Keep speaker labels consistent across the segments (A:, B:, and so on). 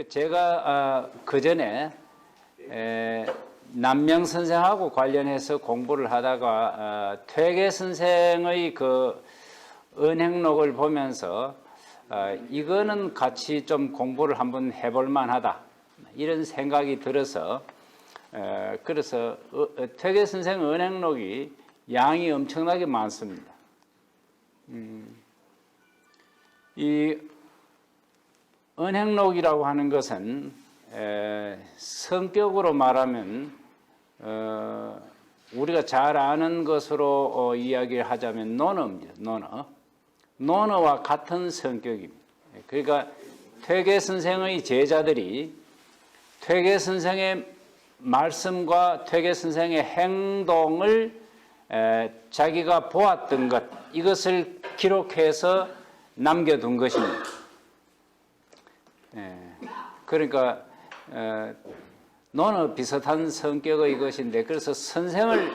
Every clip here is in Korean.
A: 제가 그 전에 남명 선생하고 관련해서 공부를 하다가 퇴계 선생의 그 은행록을 보면서 이거는 같이 좀 공부를 한번 해볼 만하다 이런 생각이 들어서 그래서 퇴계 선생 은행록이 양이 엄청나게 많습니다. 이 은행록이라고 하는 것은 성격으로 말하면 우리가 잘 아는 것으로 이야기를 하자면 논어입니다. 논어와 같은 성격입니다. 그러니까 퇴계 선생의 제자들이 퇴계 선생의 말씀과 퇴계 선생의 행동을 자기가 보았던 것 이것을 기록해서 남겨둔 것입니다. 그러니까 논어 비슷한 성격의 것인데 그래서 선생을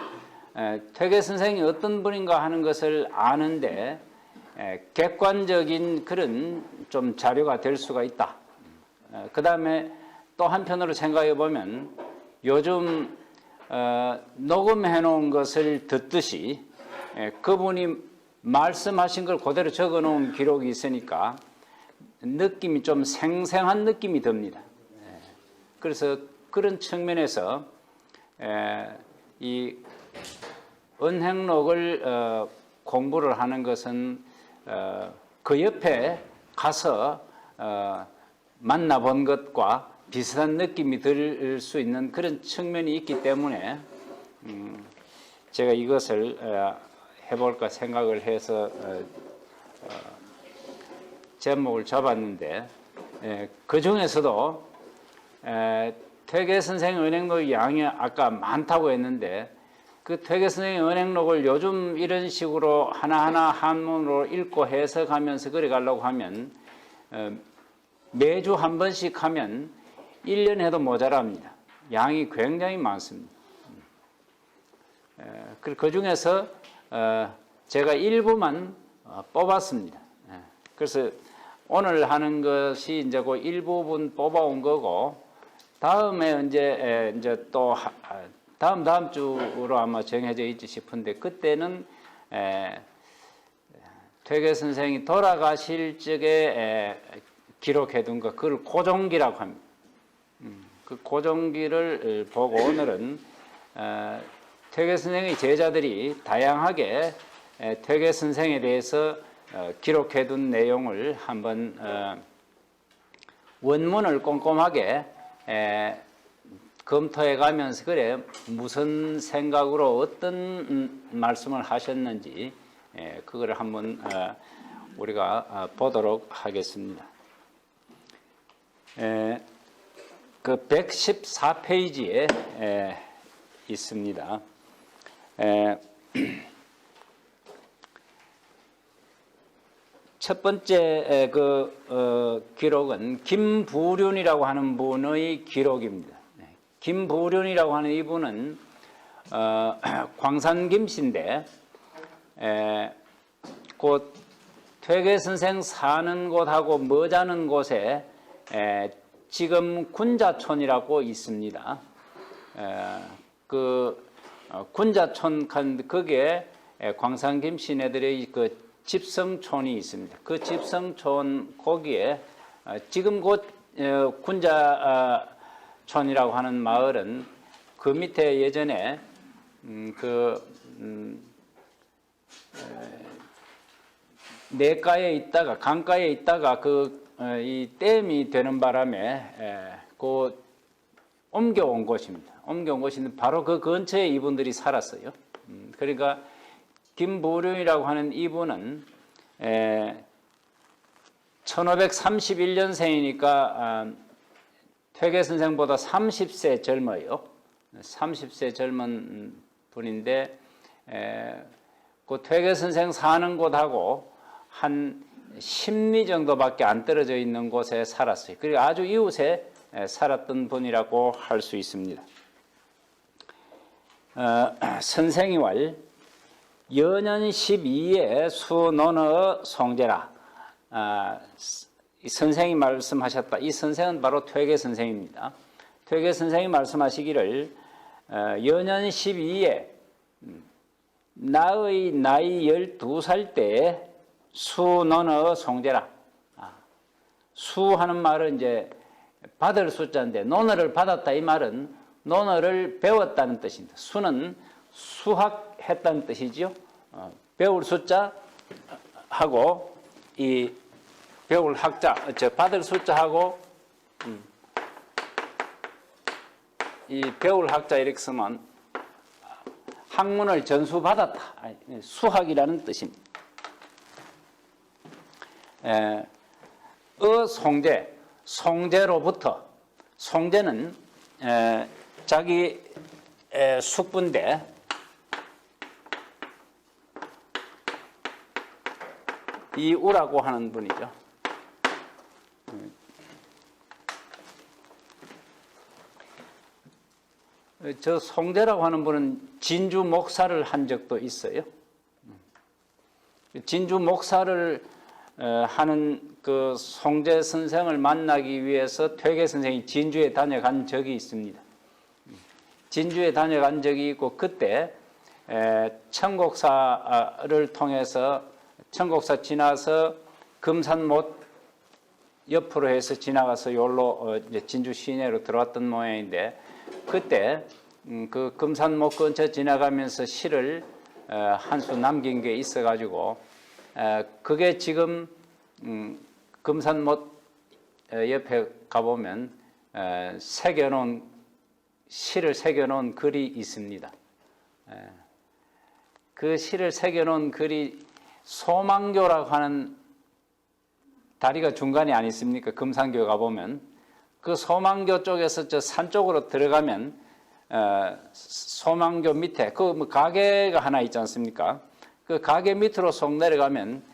A: 퇴계 선생이 어떤 분인가 하는 것을 아는데 객관적인 그런 좀 자료가 될 수가 있다. 그 다음에 또 한편으로 생각해 보면 요즘 녹음해 놓은 것을 듣듯이 그분이 말씀하신 걸 그대로 적어 놓은 기록이 있으니까 느낌이 좀 생생한 느낌이 듭니다. 그래서 그런 측면에서 이 은행록을 공부를 하는 것은 그 옆에 가서 만나본 것과 비슷한 느낌이 들 수 있는 그런 측면이 있기 때문에 제가 이것을 해볼까 생각을 해서 제목을 잡았는데 그 중에서도 퇴계 선생 은행록의 양이 아까 많다고 했는데 그 퇴계 선생의 은행록을 요즘 이런 식으로 하나하나 한문으로 읽고 해석하면서 그래 가려고 하면 매주 한 번씩 하면 1년 해도 모자랍니다. 양이 굉장히 많습니다. 그 중에서 제가 일부만 뽑았습니다. 그래서 오늘 하는 것이 이제 그 일부분 뽑아온 거고 다음에 이제 또 다음 주로 아마 정해져 있지 싶은데 그때는 퇴계 선생이 돌아가실 적에 기록해둔 거 그걸 고종기라고 합니다. 그 고종기를 보고 오늘은 퇴계 선생의 제자들이 다양하게 퇴계 선생에 대해서 기록해둔 내용을 한번 원문을 꼼꼼하게 검토해 가면서 그래 무슨 생각으로 어떤 말씀을 하셨는지 그걸 한번 우리가 보도록 하겠습니다. 그 114페이지에 있습니다. 첫 번째 기록은 김부륜이라고 하는 분의 기록입니다. 김부륜이라고 하는 이분은 광산김씨인데 곧 퇴계 선생 사는 곳하고 머자는 곳에 지금 군자촌이라고 있습니다. 그 군자촌 거기에 광산김씨네들의 그 집성촌이 있습니다. 그 집성촌 거기에 지금 곧 군자촌이라고 하는 마을은 그 밑에 예전에 내가에 있다가 강가에 있다가 이 댐이 되는 바람에 그 옮겨온 곳입니다. 옮겨온 곳인데 바로 그 근처에 이분들이 살았어요. 그러니까 김부륜이라고 하는 이분은 1531년생이니까 퇴계 선생보다 30세 젊어요. 30세 젊은 분인데 그 퇴계 선생 사는 곳하고 한 10리 정도밖에 안 떨어져 있는 곳에 살았어요. 그리고 아주 이웃에 살았던 분이라고 할 수 있습니다. 선생이왈 연년 12에 수논어 송제라. 이 선생이 말씀하셨다. 이 선생은 바로 퇴계 선생입니다. 퇴계 선생이 말씀하시기를 연년 12에 나의 나이 12살 때에 수논어 송제라. 수하는 말은 이제 받을 숫자인데 논어를 받았다 이 말은 논어를 배웠다는 뜻입니다. 수는 수학했다는 뜻이죠. 배울 숫자하고 이 배울 학자, 받을 숫자하고 이 배울 학자 이렇게 쓰면 학문을 전수받았다. 수학이라는 뜻입니다. 송제, 송제로부터 송제는 자기 숙부인데 이우라고 하는 분이죠. 저 송제라고 하는 분은 진주 목사를 한 적도 있어요. 진주 목사를 하는 그 송제 선생을 만나기 위해서 퇴계 선생이 진주에 다녀간 적이 있습니다. 진주에 다녀간 적이 있고 그때 청곡사를 통해서 청곡사 지나서 금산못 옆으로 해서 지나가서 여기로 이제 진주 시내로 들어왔던 모양인데 그때 그 금산못 근처 지나가면서 시를 한 수 남긴 게 있어가지고 그게 지금 금산못 옆에 가보면 새겨놓은 시를 새겨놓은 글이 있습니다. 그 시를 새겨놓은 글이 소망교라고 하는 다리가 중간에 안 있습니까? 금산교 가보면 그 소망교 쪽에서 저 산 쪽으로 들어가면 소망교 밑에 그 뭐 가게가 하나 있지 않습니까? 그 가게 밑으로 속 내려가면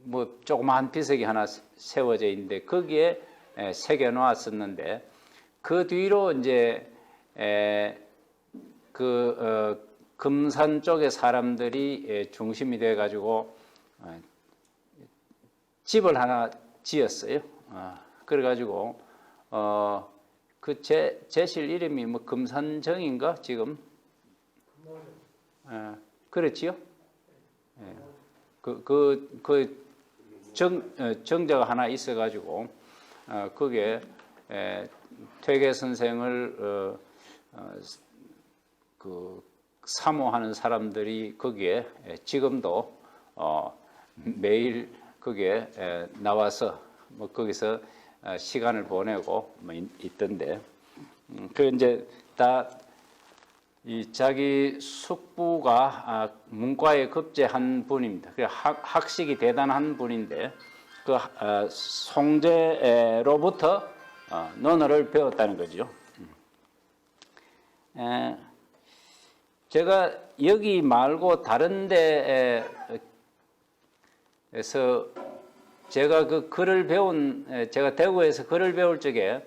A: 뭐 조그마한 비석이 하나 세워져 있는데 거기에 새겨 놓았었는데 그 뒤로 이제 금산 쪽의 사람들이 중심이 돼 가지고 집을 하나 지었어요. 그래 가지고 그 제실 이름이 뭐 금산정인가 지금 그렇지요? 정자가 하나 있어 가지고 그게 퇴계 선생을 그 사모하는 사람들이 거기에 지금도 매일 거기에 나와서 뭐 거기서 시간을 보내고 뭐 있던데 그 이제 다 이 자기 숙부가 문과에 급제한 분입니다. 그 학식이 대단한 분인데 그 송제로부터 논어를 배웠다는 거죠. 제가 여기 말고 다른 데에서 제가 그 글을 제가 대구에서 글을 배울 적에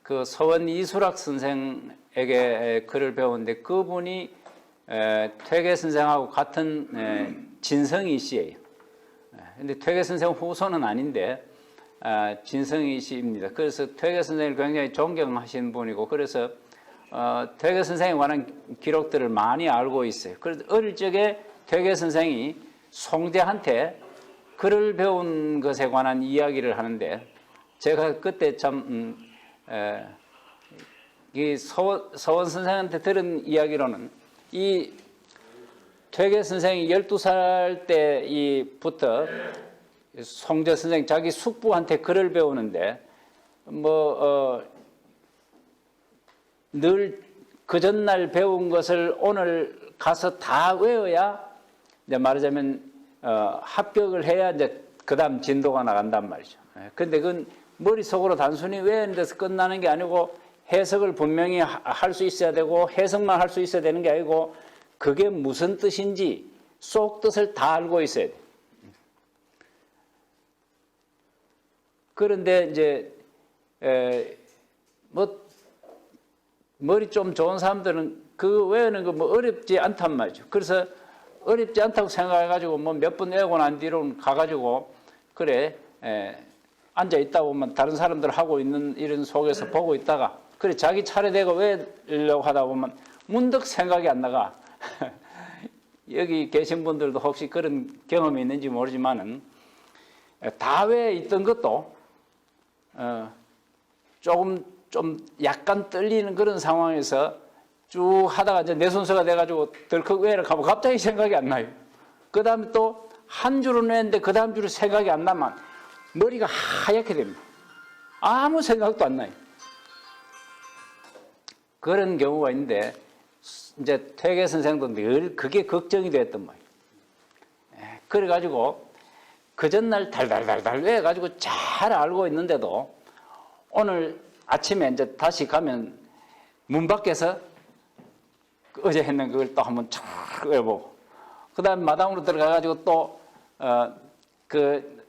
A: 그 서원 이수락 선생에게 글을 배웠는데 그분이 퇴계 선생하고 같은 진성희 씨예요. 근데 퇴계 선생 후손은 아닌데 진성희 씨입니다. 그래서 퇴계 선생을 굉장히 존경하시는 분이고 그래서 퇴계 선생에 관한 기록들을 많이 알고 있어요. 그래서 어릴 적에 퇴계 선생이 송제한테 글을 배운 것에 관한 이야기를 하는데 제가 그때 참 이 서원 선생한테 들은 이야기로는 이 퇴계 선생이 12살 때부터 송제 선생 자기 숙부한테 글을 배우는데 늘 그 전날 배운 것을 오늘 가서 다 외워야 이제 말하자면 합격을 해야 이제 그다음 진도가 나간단 말이죠. 근데 그건 머릿속으로 단순히 외우는 데서 끝나는 게 아니고 해석을 분명히 할 수 있어야 되고 해석만 할 수 있어야 되는 게 아니고 그게 무슨 뜻인지 속 뜻을 다 알고 있어야 돼. 그런데 이제 머리 좀 좋은 사람들은 그 외우는 거 뭐 어렵지 않단 말이죠. 그래서 어렵지 않다고 생각해가지고 뭐 몇 번 외우고 난 뒤로 가가지고 그래 앉아 있다 보면 다른 사람들 하고 있는 이런 속에서 보고 있다가 그래 자기 차례 되고 외우려고 하다 보면 문득 생각이 안 나가. 여기 계신 분들도 혹시 그런 경험이 있는지 모르지만은 다 외에 있던 것도 조금 좀 약간 떨리는 그런 상황에서 쭉 하다가 이제 내 순서가 돼가지고 덜컥 외를 가면 갑자기 생각이 안 나요. 그 다음에 또 한 줄은 외는데 그 다음 줄은 생각이 안 나면 머리가 하얗게 됩니다. 아무 생각도 안 나요. 그런 경우가 있는데 이제 퇴계 선생도 늘 그게 걱정이 됐단 말이에요. 그래가지고 그 전날 달달달달 외워가지고 잘 알고 있는데도 오늘 아침에 이제 다시 가면 문 밖에서 어제 했는 그걸 또 한번 쫙 외워보고 그 다음에 마당으로 들어가가지고 또 그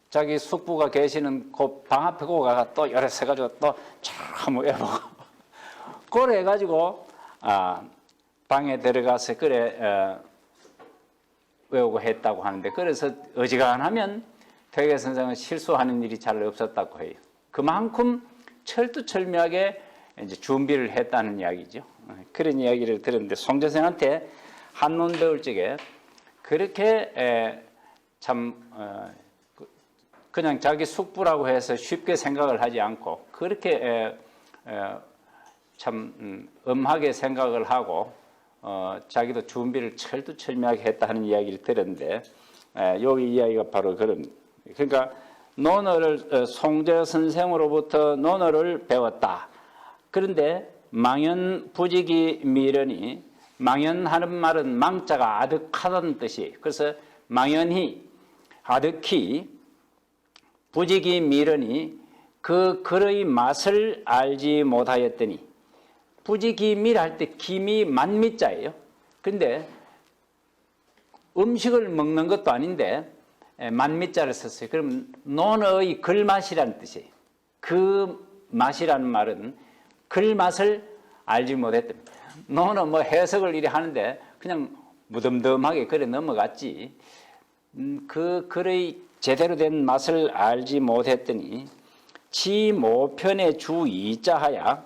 A: 자기 숙부가 계시는 그 방 앞에 고 가가 또 여러 세가지고 또 쫙 한번 외워보고 그래 해가지고 방에 들어가서 그래 외우고 했다고 하는데 그래서 어지간하면 퇴계 선생은 실수하는 일이 잘 없었다고 해요. 그만큼 철두철미하게 이제 준비를 했다는 이야기죠. 그런 이야기를 들었는데 송재생한테 한론 배울 적에 그렇게 참 그냥 자기 숙부라고 해서 쉽게 생각을 하지 않고 그렇게 참 엄하게 생각을 하고 자기도 준비를 철두철미하게 했다 하는 이야기를 들었는데 여기 이야기가 바로 그런 그러니까 논어를 송재 선생으로부터 논어를 배웠다. 그런데 망연부지기 미련이 망연하는 말은 망자가 아득하다는 뜻이에요. 그래서 망연히 아득히 부지기 미련이 그 글의 맛을 알지 못하였더니 부지기밀 할 때 기미 만미자예요. 그런데 음식을 먹는 것도 아닌데 만미자를 썼어요. 그럼 논어의 글맛이라는 뜻이에요. 그 맛이라는 말은 글맛을 알지 못했답니다. 논어 뭐 해석을 이리 하는데 그냥 무덤덤하게 그래 넘어갔지. 그 글의 제대로 된 맛을 알지 못했더니 지 모편의 주 이자하야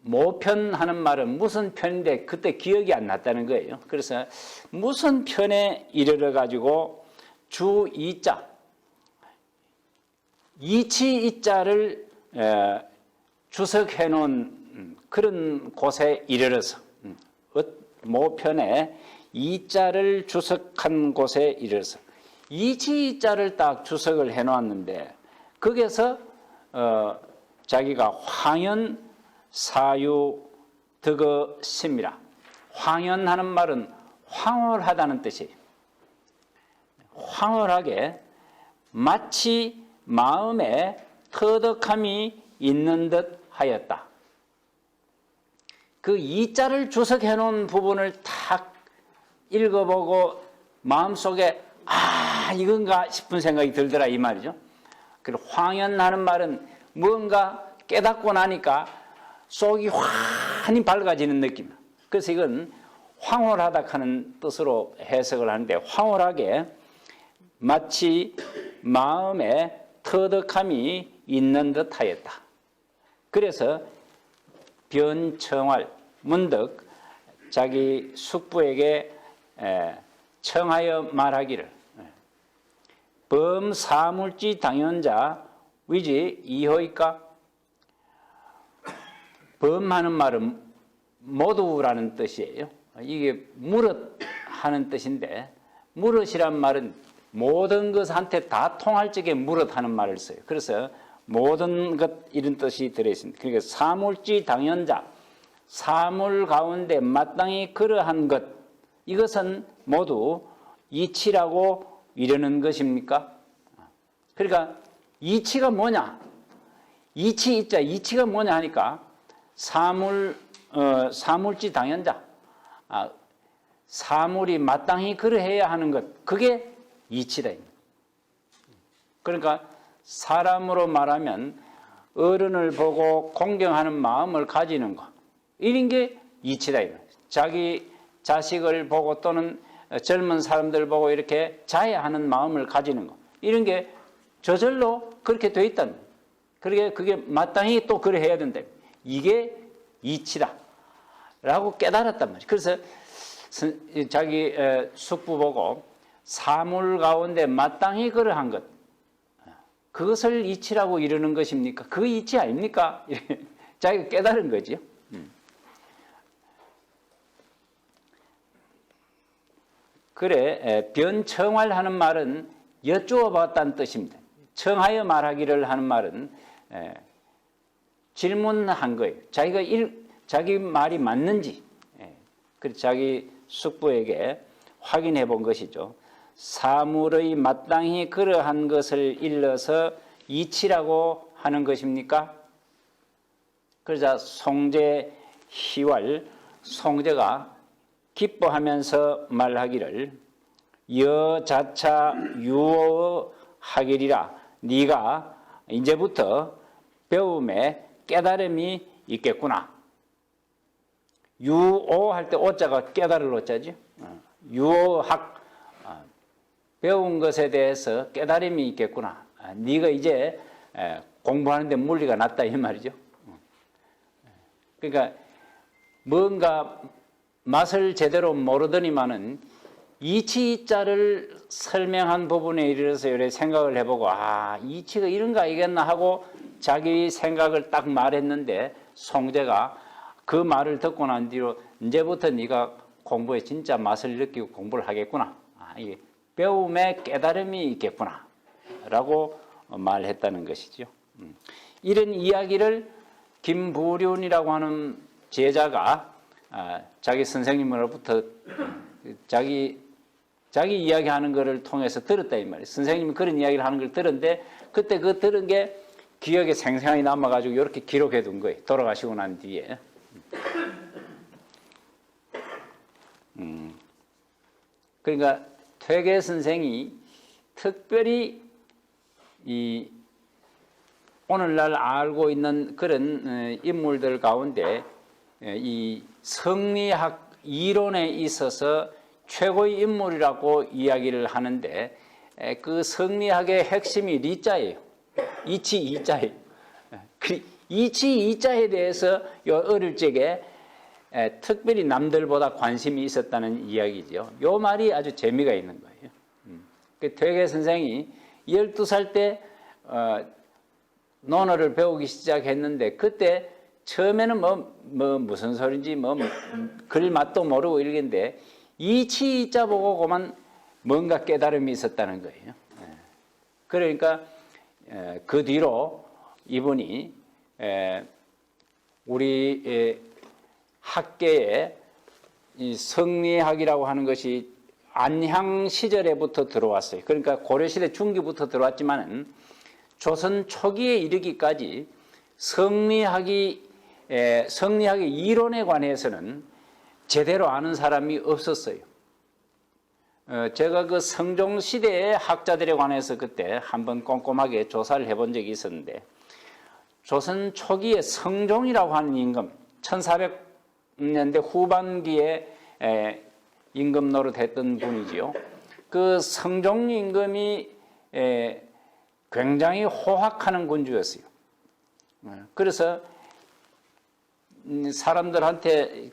A: 모편하는 말은 무슨 편인데 그때 기억이 안 났다는 거예요. 그래서 무슨 편에 이르러 가지고 주 이자 이치 이자를 주석해 놓은 그런 곳에 이르러서 모편에 이자를 주석한 곳에 이르러서 이치 이자를 딱 주석을 해 놓았는데 거기에서 자기가 황연 사유 득어심이라 황연하는 말은 황홀하다는 뜻이에요. 황홀하게 마치 마음에 터득함이 있는 듯 하였다. 그 이자를 주석해 놓은 부분을 탁 읽어보고 마음속에 이건가 싶은 생각이 들더라 이 말이죠. 그리고 황연하는 말은 무언가 깨닫고 나니까 속이 환히 밝아지는 느낌. 그래서 이건 황홀하다 하는 뜻으로 해석을 하는데 황홀하게 마치 마음에 터득함이 있는 듯 하였다. 그래서 변청할 문득 자기 숙부에게 청하여 말하기를 범사물지 당연자 위지 이호이까. 범하는 말은 모두라는 뜻이에요. 이게 무릇 하는 뜻인데 무릇이란 말은 모든 것한테 다 통할 적에 무릇 하는 말을 써요. 그래서 모든 것 이런 뜻이 들어있습니다. 그러니까 사물지 당연자 사물 가운데 마땅히 그러한 것 이것은 모두 이치라고 이르는 것입니까? 그러니까 이치가 뭐냐? 이치 있자 이치가 뭐냐 하니까 사물지 당연자 사물이 마땅히 그러해야 하는 것 그게 이치다. 그러니까 사람으로 말하면 어른을 보고 공경하는 마음을 가지는 것 이런 게 이치다. 자기 자식을 보고 또는 젊은 사람들 보고 이렇게 자애하는 마음을 가지는 것, 이런 게 저절로 그렇게 돼 있다는 거예요. 그러게 그게 마땅히 또 그래 해야 된다. 이게 이치다 라고 깨달았단 말이에요. 그래서 자기 숙부 보고 사물 가운데 마땅히 그러한 것, 그것을 이치라고 이르는 것입니까? 그 이치 아닙니까? 자기가 깨달은 거죠. 그래, 변청활하는 말은 여쭈어 봤다는 뜻입니다. 청하여 말하기를 하는 말은 질문한 거예요. 자기 말이 맞는지, 그래서 자기 숙부에게 확인해 본 것이죠. 사물의 마땅히 그러한 것을 일러서 이치라고 하는 것입니까? 그러자 송제 희왈, 송제가 기뻐하면서 말하기를 여자차 유어 하기리라. 네가 이제부터 배움에 깨달음이 있겠구나. 유오 할 때 오자가 깨달을 오자죠. 유어학, 배운 것에 대해서 깨달음이 있겠구나. 네가 이제 공부하는데 물리가 났다 이 말이죠. 그러니까 뭔가 맛을 제대로 모르더니만은 이치자를 설명한 부분에 이르러서 이렇게 생각을 해보고 이치가 이런 거 아니겠나 하고 자기 생각을 딱 말했는데 송제가 그 말을 듣고 난 뒤로 이제부터 네가 공부에 진짜 맛을 느끼고 공부를 하겠구나. 이게 배움에 깨달음이 있겠구나 라고 말했다는 것이죠. 이런 이야기를 김부륜이라고 하는 제자가 자기 선생님으로부터 자기 이야기하는 것을 통해서 들었다 이 말이에요. 선생님이 그런 이야기를 하는 걸 들었는데 그때 그 들은 게 기억에 생생하게 남아가지고 이렇게 기록해 둔 거예요. 돌아가시고 난 뒤에. 그러니까 퇴계 선생이 특별히 이 오늘날 알고 있는 그런 인물들 가운데 이 성리학 이론에 있어서 최고의 인물이라고 이야기를 하는데 그 성리학의 핵심이 리자예요. 이치 이자예요. 이치 이자에 대해서 어릴 적에 특별히 남들보다 관심이 있었다는 이야기죠. 요 말이 아주 재미가 있는 거예요. 그 퇴계 선생이 12살 때 논어를 배우기 시작했는데 그때 처음에는 무슨 소리인지 글 맛도 모르고 이러는데 이치 이자 보고 그만 뭔가 깨달음이 있었다는 거예요. 그러니까 그 뒤로 이분이 우리 학계에 이 성리학이라고 하는 것이 안향 시절에부터 들어왔어요. 그러니까 고려시대 중기부터 들어왔지만은 조선 초기에 이르기까지 성리학의 이론에 관해서는 제대로 아는 사람이 없었어요. 제가 그 성종시대의 학자들에 관해서 그때 한번 꼼꼼하게 조사를 해본 적이 있었는데 조선 초기에 성종이라고 하는 임금, 1400년대 후반기에 임금 노릇했던 분이지요. 그 성종 임금이 굉장히 호학하는 군주였어요. 그래서 사람들한테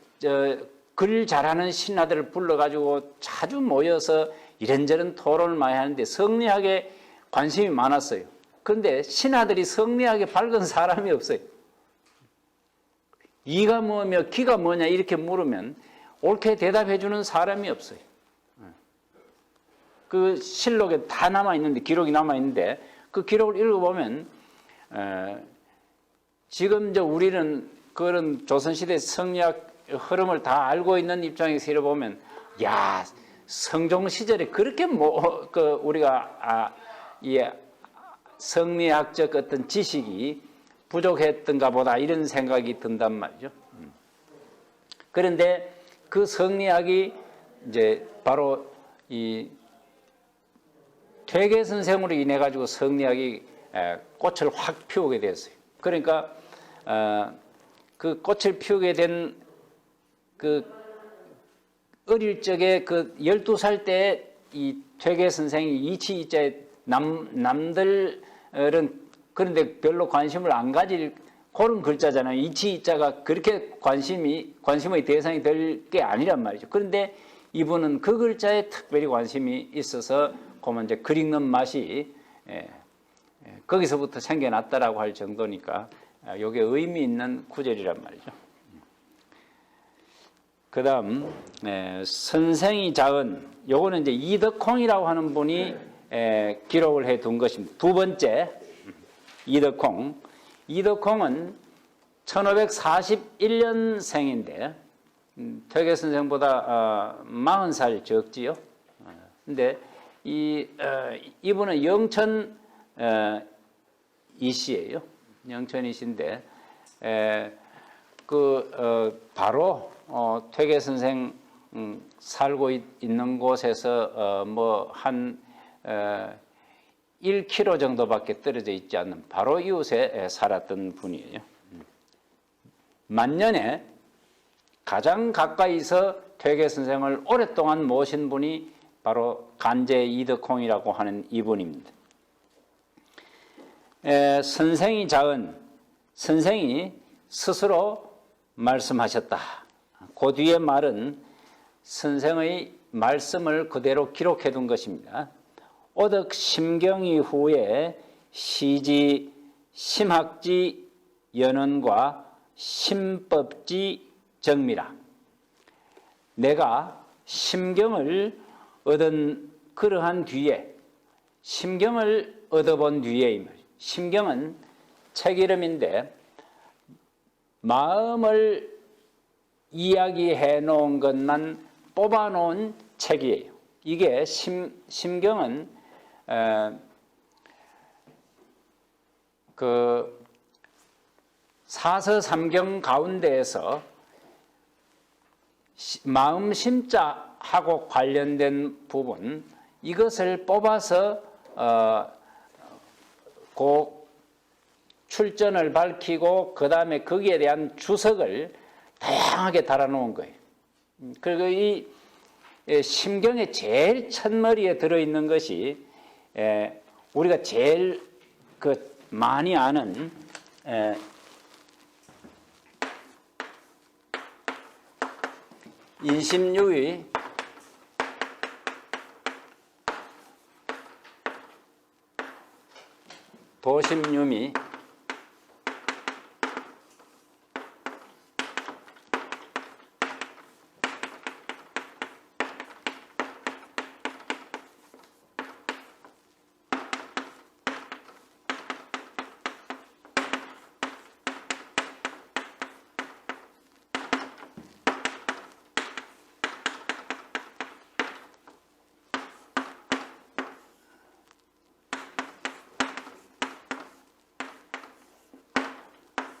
A: 글 잘하는 신하들을 불러가지고 자주 모여서 이런저런 토론을 많이 하는데 성리학에 관심이 많았어요. 그런데 신하들이 성리학에 밝은 사람이 없어요. 이가 뭐며 기가 뭐냐 이렇게 물으면 옳게 대답해 주는 사람이 없어요. 그 실록에 다 남아있는데, 기록이 남아있는데 그 기록을 읽어보면 지금 이제 우리는 그런 조선시대 성리학 흐름을 다 알고 있는 입장에서 읽어보면 야, 성종 시절에 그렇게 우리가 이 성리학적 어떤 지식이 부족했던가 보다 이런 생각이 든단 말이죠. 그런데 그 성리학이 이제 바로 이 퇴계 선생으로 인해 가지고 성리학이 꽃을 확 피우게 됐어요. 그러니까 그 꽃을 피우게 된 그 어릴 적에 그 12살 때 이 퇴계 선생이 이치 이자에 남들은 그런데 별로 관심을 안 가질 그런 글자잖아요. 이치 이자가 그렇게 관심의 대상이 될 게 아니란 말이죠. 그런데 이분은 그 글자에 특별히 관심이 있어서 그만 이제 글 읽는 맛이 거기서부터 생겨났다라고 할 정도니까 이게 의미 있는 구절이란 말이죠. 그 다음 선생이 자은 요거는 이제 이덕홍이라고 하는 분이 기록을 해 둔 것입니다. 두 번째 이덕홍. 이덕홍은 1541년생인데 퇴계 선생보다 40살 적지요. 근데 이분은 영천 이씨예요. 영천 이씨인데 바로 퇴계 선생 살고 있는 곳에서 뭐 한 1km 정도밖에 떨어져 있지 않는 바로 이웃에 살았던 분이에요. 만년에 가장 가까이서 퇴계 선생을 오랫동안 모신 분이 바로 간제 이덕홍이라고 하는 이분입니다. 선생이 자은 선생이 스스로 말씀하셨다. 그 뒤에 말은 선생의 말씀을 그대로 기록해 둔 것입니다. 오덕 심경 이후에 시지 심학지 연언과 심법지 정미라. 내가 심경을 얻은 그러한 뒤에 심경을 얻어본 뒤에 심경은 책 이름인데 마음을 이야기해 놓은 것만 뽑아 놓은 책이에요. 이게 심경은 그 사서삼경 가운데에서 마음 심자하고 관련된 부분 이것을 뽑아서 그 출전을 밝히고 그 다음에 거기에 대한 주석을 다양하게 달아놓은 거예요. 그리고 이 심경의 제일 첫머리에 들어있는 것이 우리가 제일 많이 아는 인심유의 도심유미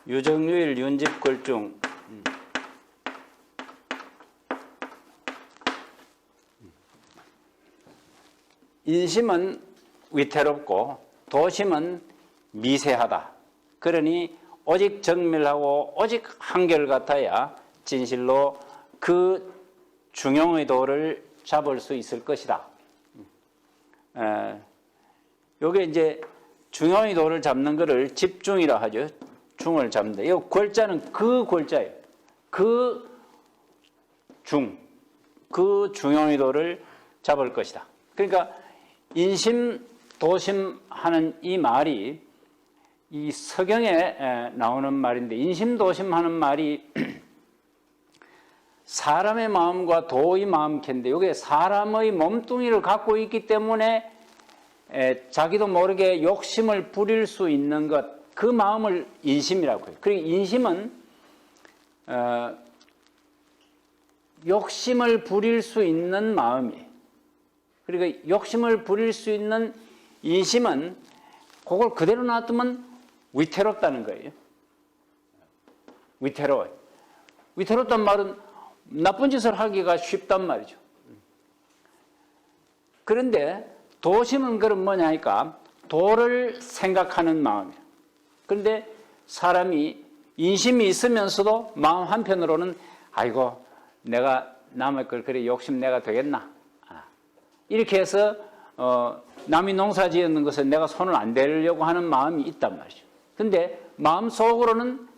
A: 유정유일 윤집글중 인심은 위태롭고 도심은 미세하다. 그러니 오직 정밀하고 오직 한결같아야 진실로 그 중용의 도를 잡을 수 있을 것이다. 요게 이제 중용의 도를 잡는 것을 집중이라 하죠. 중을 잡는다. 이 골자는 그 골자예요. 그 중용의 도를 잡을 것이다. 그러니까 인심 도심 하는 이 말이 이 서경에 나오는 말인데 인심 도심 하는 말이 사람의 마음과 도의 마음캔데 이게 사람의 몸뚱이를 갖고 있기 때문에 자기도 모르게 욕심을 부릴 수 있는 것, 그 마음을 인심이라고 해요. 그리고 인심은 욕심을 부릴 수 있는 마음이에요. 그리고 욕심을 부릴 수 있는 인심은 그걸 그대로 놔두면 위태롭다는 거예요. 위태로워요. 위태롭단 말은 나쁜 짓을 하기가 쉽단 말이죠. 그런데 도심은 그럼 뭐냐니까 도를 생각하는 마음이에요. 그런데 사람이 인심이 있으면서도 마음 한편으로는 아이고 내가 남의 걸 그래 욕심내가 되겠나? 이렇게 해서 남이 농사 지었는 것에 내가 손을 안 대려고 하는 마음이 있단 말이죠. 근데 마음속으로는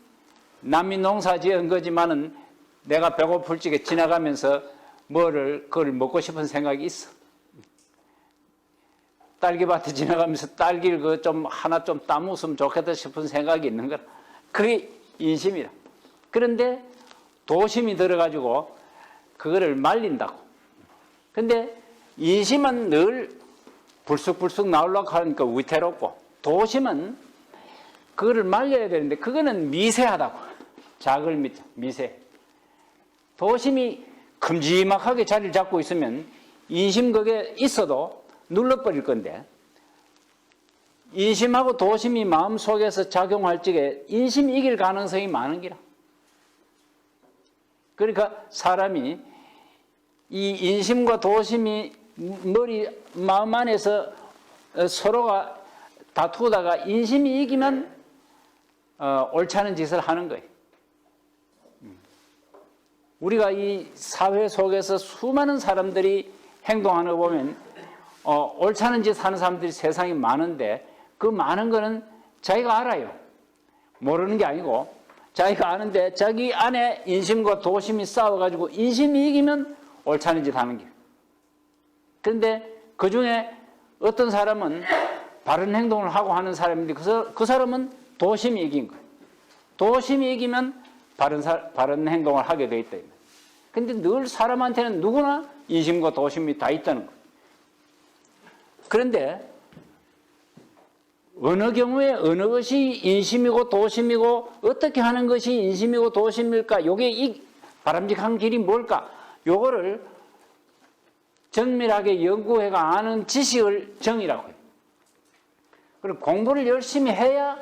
A: 남이 농사 지은 거지만은 내가 배고플 적에 지나가면서 그걸 먹고 싶은 생각이 있어. 딸기밭에 지나가면서 딸기를 하나 좀 따먹으면 좋겠다 싶은 생각이 있는 거라. 그게 인심이라. 그런데 도심이 들어가지고 그거를 말린다고. 근데 인심은 늘 불쑥불쑥 나오려고 하니까 위태롭고, 도심은 그거를 말려야 되는데 그거는 미세하다고. 작을 미세. 도심이 큼지막하게 자리를 잡고 있으면 인심 그게 있어도 눌러버릴 건데, 인심하고 도심이 마음속에서 작용할 적에 인심이 이길 가능성이 많은 기라. 그러니까 사람이 이 인심과 도심이 마음 안에서 서로가 다투다가 인심이 이기면 옳지 않은 짓을 하는 거예요. 우리가 이 사회 속에서 수많은 사람들이 행동하는 거 보면 옳지 않은 짓 하는 사람들이 세상에 많은데, 그 많은 거는 자기가 알아요. 모르는 게 아니고 자기가 아는데 자기 안에 인심과 도심이 싸워가지고 인심이 이기면 옳지 않은 짓 하는 거예요. 그런데 그 중에 어떤 사람은 바른 행동을 하고 하는 사람인데 그 사람은 도심이 이긴 거예요. 도심이 이기면 바른 행동을 하게 돼 있다. 그런데 늘 사람한테는 누구나 인심과 도심이 다 있다는 거예요. 그런데 어느 경우에 어느 것이 인심이고 도심이고 어떻게 하는 것이 인심이고 도심일까? 요게 이 바람직한 길이 뭘까? 요거를 정밀하게 연구해가 아는 지식을 정의라고 해요. 그리고 공부를 열심히 해야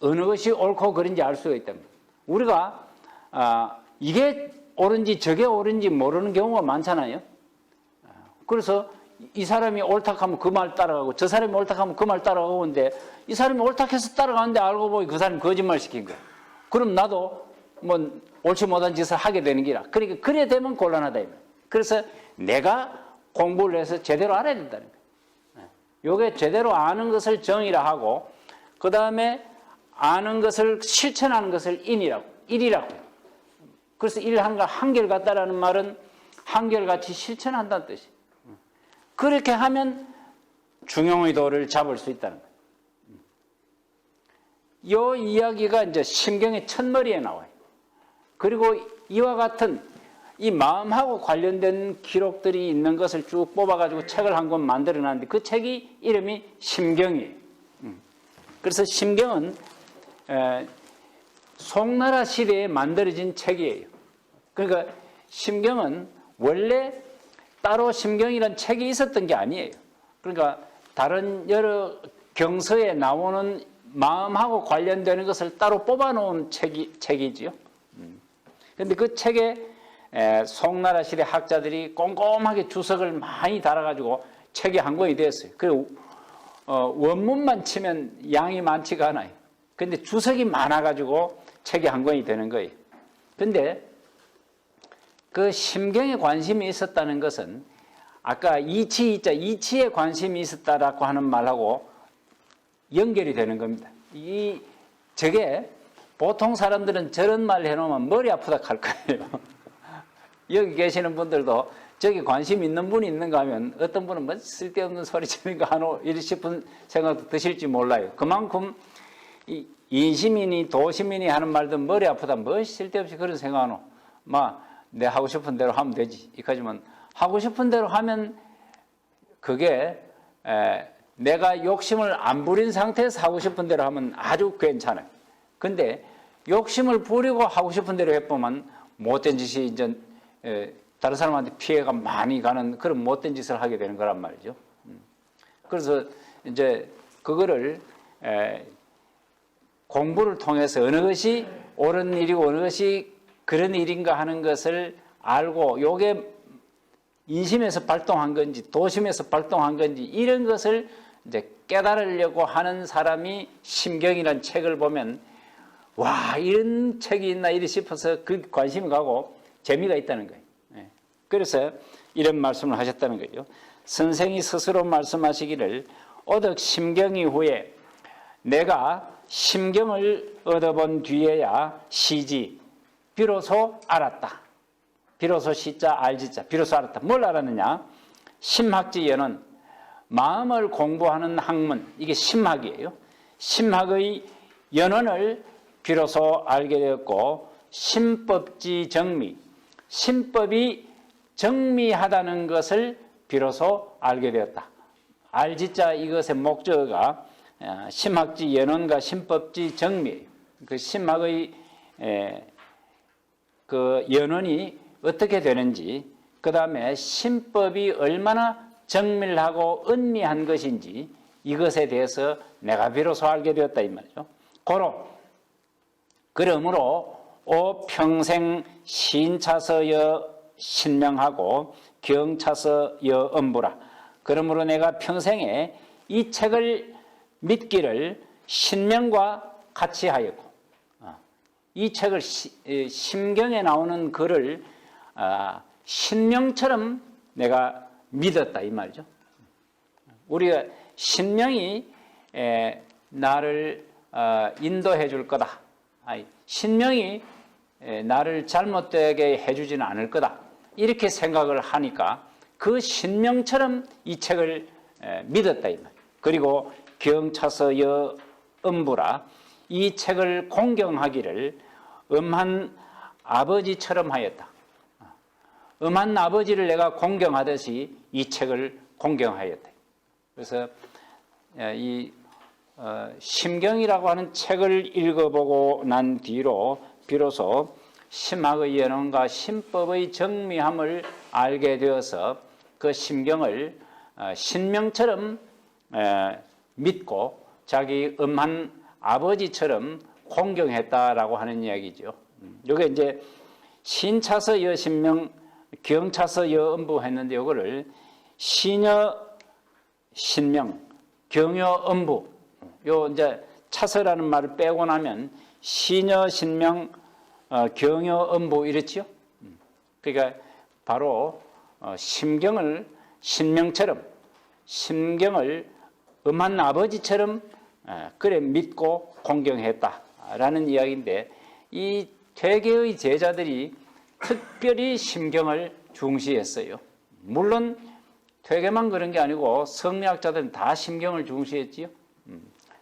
A: 어느 것이 옳고 그른지 알 수가 있답니다. 우리가 이게 옳은지 저게 옳은지 모르는 경우가 많잖아요. 그래서 이 사람이 옳다고 하면 그 말 따라가고 저 사람이 옳다고 하면 그 말 따라가고 하는데, 이 사람이 옳다고 해서 따라가는데 알고 보니 그 사람이 거짓말 시킨 거야. 그럼 나도 옳지 못한 짓을 하게 되는 기라. 그러니까 그래 되면 곤란하다. 그래서 내가 공부를 해서 제대로 알아야 된다는 거예요. 요게 제대로 아는 것을 정의라 하고, 그 다음에 아는 것을 실천하는 것을 일이라고 해요. 그래서 한결같다라는 말은 한결같이 실천한다는 뜻이에요. 그렇게 하면 중용의 도를 잡을 수 있다는 거예요. 이 이야기가 이제 심경의 첫머리에 나와요. 그리고 이와 같은 이 마음하고 관련된 기록들이 있는 것을 쭉 뽑아가지고 책을 한 권 만들어 놨는데, 그 책이 이름이 심경이에요. 그래서 심경은 송나라 시대에 만들어진 책이에요. 그러니까 심경은 원래 따로 심경이라는 책이 있었던 게 아니에요. 그러니까 다른 여러 경서에 나오는 마음하고 관련되는 것을 따로 뽑아놓은 책이지요. 그런데 그 책에 송나라 시대 학자들이 꼼꼼하게 주석을 많이 달아가지고 책이 한 권이 되었어요. 원문만 치면 양이 많지가 않아요. 그런데 주석이 많아가지고 책이 한 권이 되는 거예요. 그런데 그 심경에 관심이 있었다는 것은 아까 이치에 관심이 있었다라고 하는 말하고 연결이 되는 겁니다. 저게 보통 사람들은 저런 말 해놓으면 머리 아프다 할 거예요. 여기 계시는 분들도 저기 관심 있는 분이 있는가 하면 어떤 분은 쓸데없는 소리 치는 거 하노 이리 싶은 생각도 드실지 몰라요. 그만큼 인심이니 도심이니 하는 말도 머리 아프다, 쓸데없이 그런 생각하노. 내 하고 싶은 대로 하면 되지. 이까지만 하고 싶은 대로 하면 그게 내가 욕심을 안 부린 상태에서 하고 싶은 대로 하면 아주 괜찮아요. 근데 욕심을 부리고 하고 싶은 대로 해보면 못된 짓이 이제 다른 사람한테 피해가 많이 가는 그런 못된 짓을 하게 되는 거란 말이죠. 그래서 이제 그거를 공부를 통해서 어느 것이 옳은 일이고 어느 것이 그런 일인가 하는 것을 알고, 요게 인심에서 발동한 건지 도심에서 발동한 건지 이런 것을 이제 깨달으려고 하는 사람이 심경이라는 책을 보면 와, 이런 책이 있나 이리 싶어서 그 관심이 가고 재미가 있다는 거예요. 그래서 이런 말씀을 하셨다는 거죠. 선생이 스스로 말씀하시기를 오덕 심경 이후에 내가 심경을 얻어본 뒤에야 시지 비로소 알았다. 비로소 시자 알지자 비로소 알았다. 뭘 알았느냐? 심학지 연원, 마음을 공부하는 학문, 이게 심학이에요. 심학의 연원을 비로소 알게 되었고 심법지 정미, 심법이 정미하다는 것을 비로소 알게 되었다. 알지자 이것의 목적어가 심학지 연원과 심법지 정미예요. 그 심학의 그 연원이 어떻게 되는지, 그 다음에 심법이 얼마나 정밀하고 은미한 것인지 이것에 대해서 내가 비로소 알게 되었다 이 말이죠. 그러므로 오 평생 신차서여 신명하고 경차서여 엄부라. 그러므로 내가 평생에 이 책을 믿기를 신명과 같이 하였고, 이 책을 심경에 나오는 글을 신명처럼 내가 믿었다 이 말이죠. 우리가 신명이 나를 인도해 줄 거다. 신명이 나를 잘못되게 해주지는 않을 거다. 이렇게 생각을 하니까 그 신명처럼 이 책을 믿었다 이 말. 그리고 경차서여 엄부라. 이 책을 공경하기를 엄한 아버지처럼 하였다. 엄한 아버지를 내가 공경하듯이 이 책을 공경하였다. 그래서 이 심경이라고 하는 책을 읽어보고 난 뒤로 비로소 심학의 연원과 심법의 정미함을 알게 되어서 그 심경을 신명처럼 믿고 자기 엄한 아버지처럼 공경했다라고 하는 이야기죠. 이게 이제 신차서 여신명, 경차서 여엄부 했는데 이거를 시녀 신명, 경여 엄부, 요 이제 차서라는 말을 빼고 나면 시녀 신명, 경여 엄부 이랬지요. 그러니까 바로 심경을 신명처럼, 심경을 엄한 아버지처럼 그래 믿고 공경했다라는 이야기인데, 이 퇴계의 제자들이 특별히 심경을 중시했어요. 물론 퇴계만 그런 게 아니고 성리학자들은 다 심경을 중시했지요.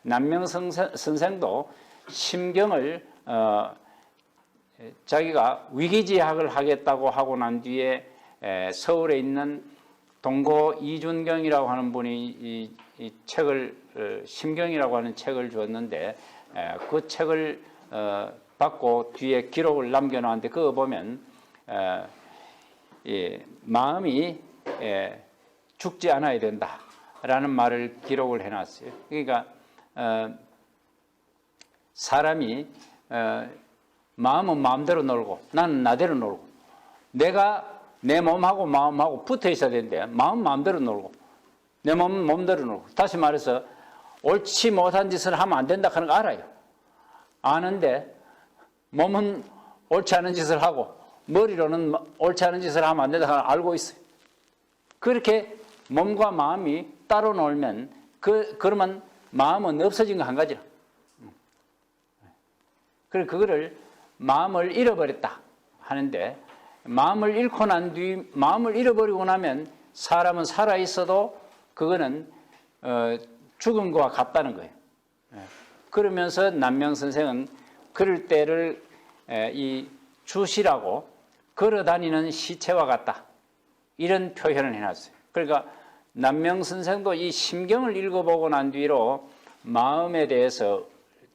A: 남명 선생도 심경을 자기가 위기지학을 하겠다고 하고 난 뒤에 서울에 있는 동고 이준경이라고 하는 분이 이 책을 심경이라고 하는 책을 주었는데, 그 책을 받고 뒤에 기록을 남겨놓았는데 그거 보면 마음이 죽지 않아야 된다라는 말을 기록을 해놨어요. 그러니까 사람이 마음은 마음대로 놀고 나는 나대로 놀고, 내가 내 몸하고 마음하고 붙어 있어야 되는데 마음은 마음대로 놀고 내 몸은 몸대로 놀고, 다시 말해서 옳지 못한 짓을 하면 안 된다 하는 거 알아요. 아는데 몸은 옳지 않은 짓을 하고 머리로는 옳지 않은 짓을 하면 안 된다 하는 걸 알고 있어요. 그렇게 몸과 마음이 따로 놀면 그러면 마음은 없어진 거 한 가지라. 그래서 그거를 마음을 잃어버렸다 하는데, 마음을 잃고 난 뒤, 마음을 잃어버리고 나면 사람은 살아 있어도 그거는 죽은 거와 같다는 거예요. 그러면서 남명 선생은 그럴 때를 이 주시라고 걸어다니는 시체와 같다, 이런 표현을 해놨어요. 그러니까 남명 선생도 이 심경을 읽어보고 난 뒤로 마음에 대해서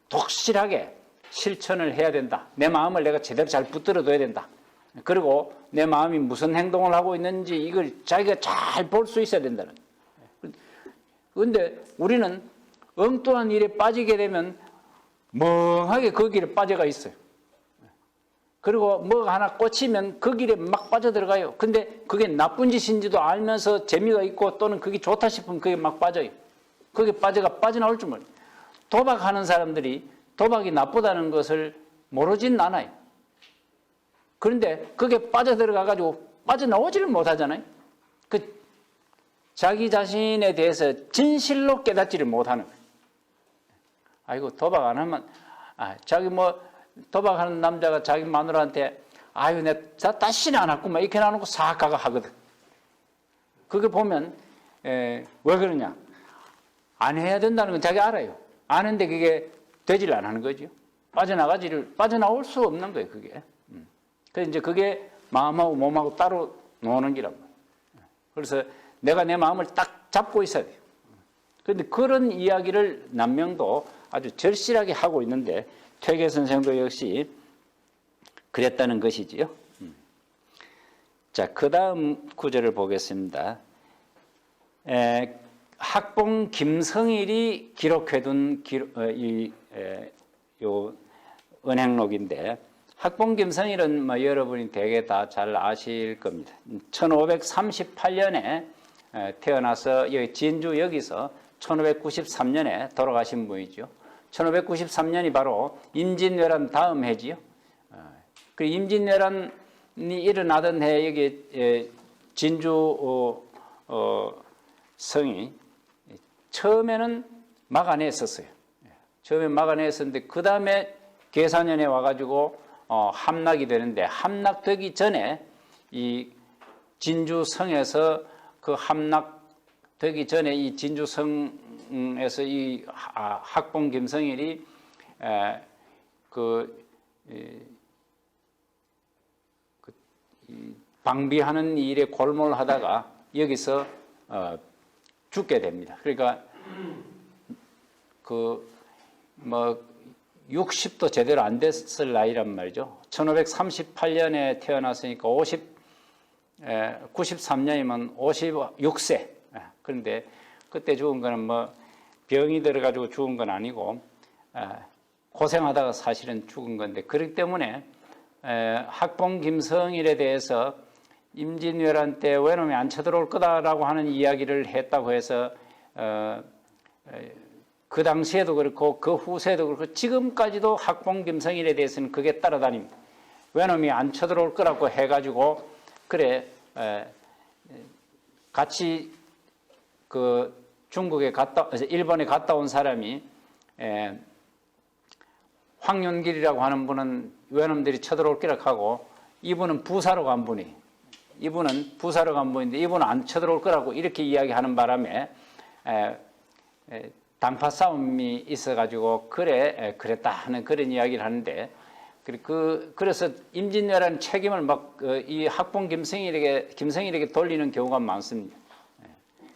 A: 독실하게 실천을 해야 된다. 내 마음을 내가 제대로 잘 붙들어둬야 된다. 그리고 내 마음이 무슨 행동을 하고 있는지 이걸 자기가 잘 볼 수 있어야 된다는. 그런데 우리는 엉뚱한 일에 빠지게 되면 멍하게 그 길에 빠져가 있어요. 그리고 뭐가 하나 꽂히면 그 길에 막 빠져들어가요. 근데 그게 나쁜 짓인지도 알면서 재미가 있고 또는 그게 좋다 싶으면 그게 막 빠져요. 그게 빠져나올 줄 몰라요. 도박하는 사람들이 도박이 나쁘다는 것을 모르진 않아요. 그런데 그게 빠져들어가가지고 빠져나오지를 못하잖아요. 그 자기 자신에 대해서 진실로 깨닫지를 못하는 거예요. 아이고, 도박 안 하면, 자기 도박하는 남자가 자기 마누라한테, 아유, 내가 다시는 안 했구만, 이렇게 나누고 싹 가가 하거든. 그게 보면, 왜 그러냐. 안 해야 된다는 건 자기 알아요. 아는데 그게 되질 안 하는 거죠. 빠져나올 수 없는 거예요, 그게. 그래서 이제 그게 마음하고 몸하고 따로 노는 기란 말이에요. 그래서 내가 내 마음을 딱 잡고 있어야 돼요. 그런데 그런 이야기를 남명도 아주 절실하게 하고 있는데 퇴계 선생도 역시 그랬다는 것이지요. 자, 그 다음 구절을 보겠습니다. 학봉 김성일이 기록해둔 요 은행록인데, 학봉 김성일은 여러분이 대개 다 잘 아실 겁니다. 1538년에 태어나서 여기 진주 여기서 1593년에 돌아가신 분이죠. 1593년이 바로 임진왜란 다음 해지요. 그 임진왜란이 일어나던 해 여기 진주 성이 처음에는 막아냈었어요. 처음에 막아냈었는데 그 다음에 계사년에 와가지고 함락이 되는데, 함락되기 전에 이 진주성에서 그 함락되기 전에 이 진주성에서 이 학봉 김성일이 방비하는 일에 골몰하다가 여기서 죽게 됩니다. 그러니까 60도 제대로 안 됐을 나이란 말이죠. 1538년에 태어났으니까 93년이면 56세. 그런데 그때 죽은 거는 병이 들어가지고 죽은 건 아니고 고생하다가 사실은 죽은 건데, 그렇기 때문에 학봉 김성일에 대해서 임진왜란 때 외놈이 안 쳐들어올 거다라고 하는 이야기를 했다고 해서 그 당시에도 그렇고 그 후세에도 그렇고 지금까지도 학봉 김성일에 대해서는 그게 따라다닙니다. 외놈이 안 쳐들어올 거라고 해가지고 그래 같이 그 일본에 갔다 온 사람이 황윤길이라고 하는 분은 외놈들이 쳐들어올 거라고 하고, 이분은 부사로 간 분인데 이분은 안 쳐들어올 거라고 이렇게 이야기하는 바람에 당파 싸움이 있어가지고 그랬다 하는 그런 이야기를 하는데, 그래서 임진왜란 책임을 이 학봉 김성일에게 돌리는 경우가 많습니다.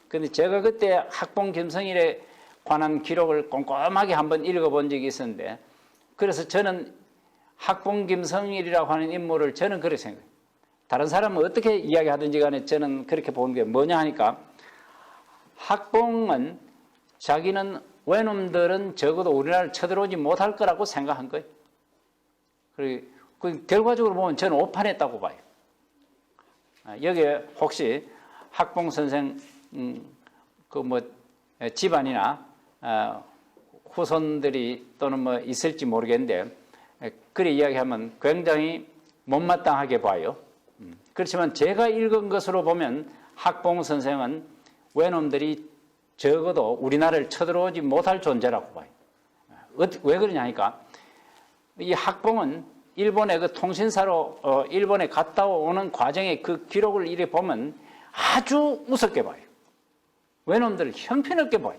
A: 그런데 제가 그때 학봉 김성일에 관한 기록을 꼼꼼하게 한번 읽어본 적이 있었는데, 그래서 저는 학봉 김성일이라고 하는 인물을 저는 그렇게 생각해요. 다른 사람은 어떻게 이야기하든지 간에 저는 그렇게 보는 게 뭐냐 하니까, 학봉은 자기는 외놈들은 적어도 우리나라를 쳐들어오지 못할 거라고 생각한 거예요. 그리고 결과적으로 보면 저는 오판했다고 봐요. 여기에 혹시 학봉 선생 집안이나 후손들이 또는 있을지 모르겠는데, 그래 이야기하면 굉장히 못마땅하게 봐요. 그렇지만 제가 읽은 것으로 보면 학봉 선생은 외놈들이 적어도 우리나라를 쳐들어오지 못할 존재라고 봐요. 왜 그러냐 하니까, 이 학봉은 일본의 그 통신사로 일본에 갔다 오는 과정의 그 기록을 이래 보면 아주 우습게 봐요. 외놈들을 형편없게 봐요.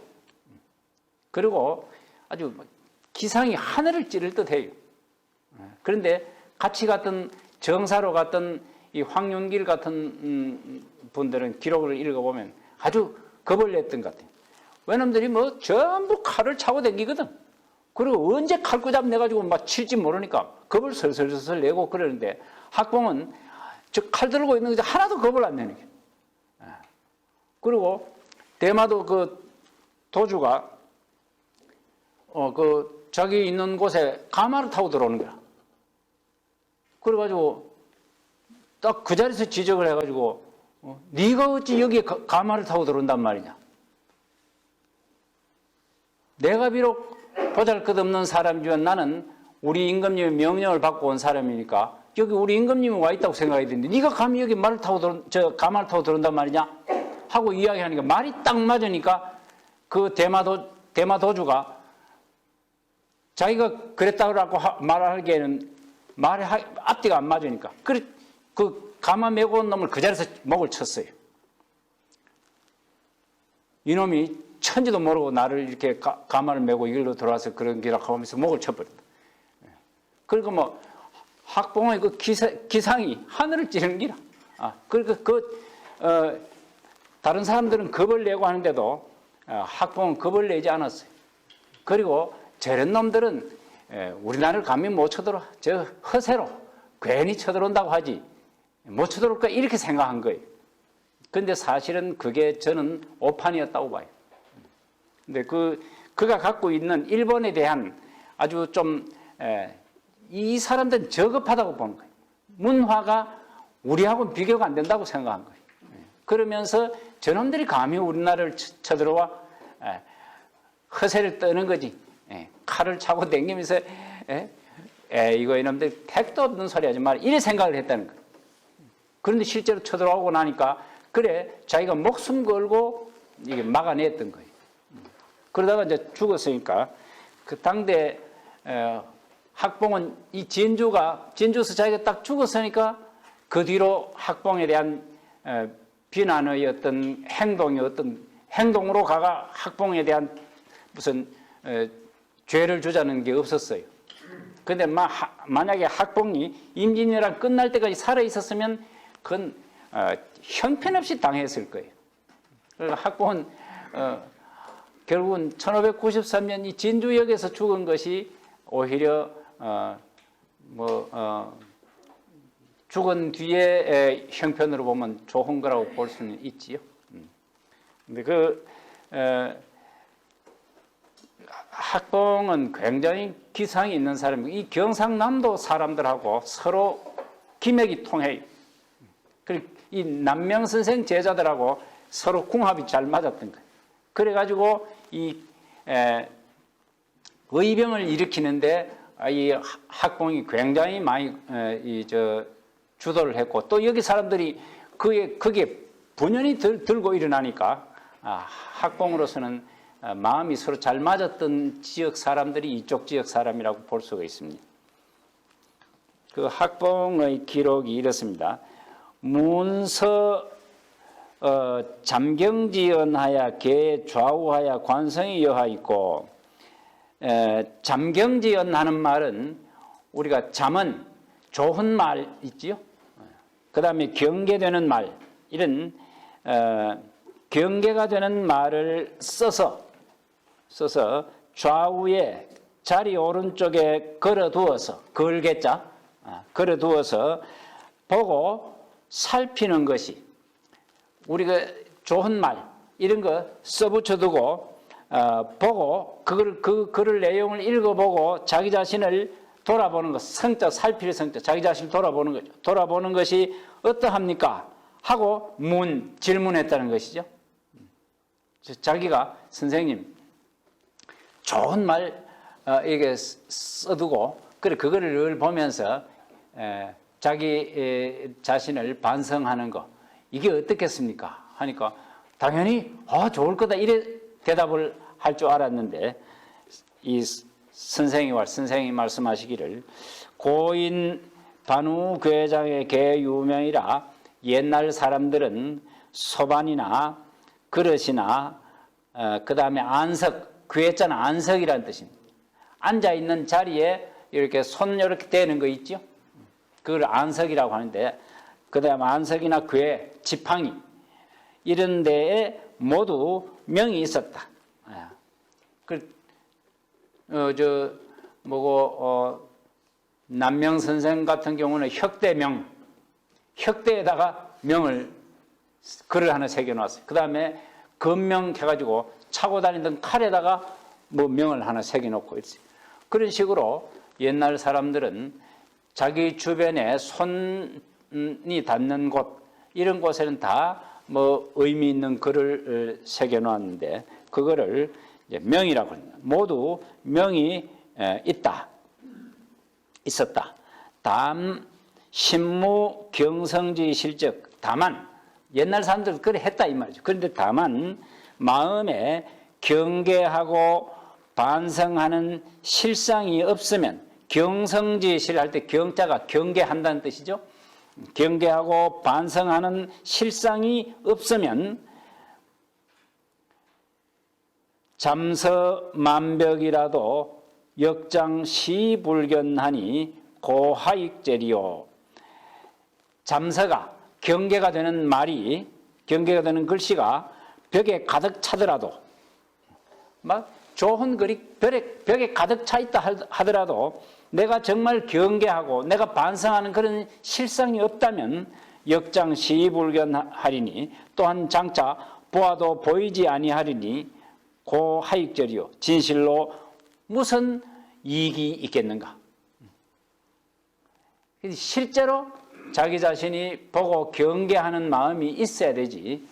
A: 그리고 아주 기상이 하늘을 찌를 듯해요. 그런데 같이 갔던 정사로 갔던 이 황윤길 같은 분들은 기록을 읽어보면 아주 겁을 냈던 것 같아요. 외놈들이 전부 칼을 차고 다니거든. 그리고 언제 칼구잡 내가지고 칠지 모르니까 겁을 설설설 내고 그러는데, 학봉은 저 칼 들고 있는 거 하나도 겁을 안 내는 게. 그리고 대마도 그 도주가 자기 있는 곳에 가마를 타고 들어오는 거야. 그래가지고 딱 그 자리에서 지적을 해가지고 네가 어찌 여기에 가마를 타고 들어온단 말이냐. 내가 비록 보잘것없는 사람이지만 나는 우리 임금님의 명령을 받고 온 사람이니까 여기 우리 임금님이 와 있다고 생각해야 되는데 네가 감히 여기 말을 타고 가마를 타고 들어온단 말이냐 하고 이야기하니까 말이 딱 맞으니까 그 대마도주가 자기가 그랬다고 말하기에는 말의 앞뒤가 안 맞으니까 그 가마 메고 온 놈을 그 자리에서 목을 쳤어요. 이놈이 천지도 모르고 나를 이렇게 가마를 메고 이길로 들어와서 그런 기라고 하면서 목을 쳐버렸다. 그리고 뭐 학봉의 그 기상이 하늘을 찌르는 기라. 그러니까 다른 사람들은 겁을 내고 하는데도 학봉은 겁을 내지 않았어요. 그리고 저런 놈들은 우리나라를 감히 못 쳐들어. 저 허세로 괜히 쳐들어온다고 하지. 못 쳐들어올까 이렇게 생각한 거예요. 근데 사실은 그게 저는 오판이었다고 봐요. 근데 그가 갖고 있는 일본에 대한 아주 좀 이 사람들은 저급하다고 보는 거예요. 문화가 우리하고는 비교가 안 된다고 생각한 거예요. 그러면서 저놈들이 감히 우리나라를 쳐들어와 허세를 떠는 거지. 칼을 차고 댕기면서 이거 이놈들 택도 없는 소리 하지 마라 이래 생각을 했다는 거예요. 그런데 실제로 쳐들어오고 나니까 그래 자기가 목숨 걸고 이게 막아냈던 거예요. 그러다가 이제 죽었으니까 그 당대 학봉은 이 진주에서 자기가 딱 죽었으니까 그 뒤로 학봉에 대한 비난의 어떤 행동이 어떤 행동으로 가가 학봉에 대한 무슨 죄를 주자는 게 없었어요. 그런데 만약에 학봉이 임진왜란 끝날 때까지 살아 있었으면 그건 형편없이 당했을 거예요. 그러니까 학봉은 결국은 1593년 이 진주역에서 죽은 것이 오히려 죽은 뒤에 형편으로 보면 좋은 거라고 볼 수는 있지요. 근데 학봉은 굉장히 기상이 있는 사람이고 이 경상남도 사람들하고 서로 기맥이 통해요. 그리고 이 남명선생 제자들하고 서로 궁합이 잘 맞았던 거예요. 그래가지고 이 의병을 일으키는데 이 학봉이 굉장히 많이 주도를 했고 또 여기 사람들이 그게 분연히 들고 일어나니까 학봉으로서는 마음이 서로 잘 맞았던 지역 사람들이 이쪽 지역 사람이라고 볼 수가 있습니다. 그 학봉의 기록이 이렇습니다. 문서 잠경지연하야 개 좌우하야 관성이 여하 있고 잠경지연하는 말은 우리가 잠은 좋은 말 있지요. 그 다음에 경계되는 말 이런 경계가 되는 말을 써서 좌우에 자리 오른쪽에 걸어두어서 걸개자 걸어두어서 보고 살피는 것이 우리가 좋은 말 이런 거 써붙여두고 보고 그 글을 내용을 읽어보고 자기 자신을 돌아보는 것 성자 살필 성자 자기 자신을 돌아보는 거죠. 돌아보는 것이 어떠합니까? 하고 질문했다는 것이죠. 자기가 선생님 좋은 말 이게 써두고 그거를 늘 보면서 자기 자신을 반성하는 거 이게 어떻겠습니까? 하니까 당연히 좋을 거다 이래 대답을 할 줄 알았는데 이 선생이 말씀하시기를 고인 반우 괴장의 개 유명이라 옛날 사람들은 소반이나 그릇이나 그 다음에 안석 괴자는 안석이라는 뜻입니다. 앉아있는 자리에 이렇게 손 이렇게 대는 거 있죠? 그걸 안석이라고 하는데 그 다음에 안석이나 괴, 지팡이 이런 데에 모두 명이 있었다. 남명 선생 같은 경우는 혁대에다가 명을 글을 하나 새겨놨어요. 그 다음에 금명 해가지고 차고 다니던 칼에다가 명을 하나 새겨놓고 있어요. 그런 식으로 옛날 사람들은 자기 주변에 손이 닿는 곳 이런 곳에는 다 의미 있는 글을 새겨놓았는데 그거를 이제 명이라고 합니다. 모두 명이 있었다. 다음 신무 경성주의 실적. 다만 옛날 사람들도 그래 했다 이 말이죠. 그런데 다만 마음에 경계하고 반성하는 실상이 없으면, 경성주의 실 할 때 경자가 경계한다는 뜻이죠. 경계하고 반성하는 실상이 없으면 잠서만벽이라도 역장시불견하니 고하익죄리요. 잠서가 경계가 되는 말이, 경계가 되는 글씨가 벽에 가득 차더라도, 막 좋은 글이 벽에 가득 차 있다 하더라도 내가 정말 경계하고 내가 반성하는 그런 실상이 없다면 역장시불견하리니, 또한 장차 보아도 보이지 아니하리니 고하익죄리요. 진실로 무슨 이익이 있겠는가. 실제로 자기 자신이 보고 경계하는 마음이 있어야 되지.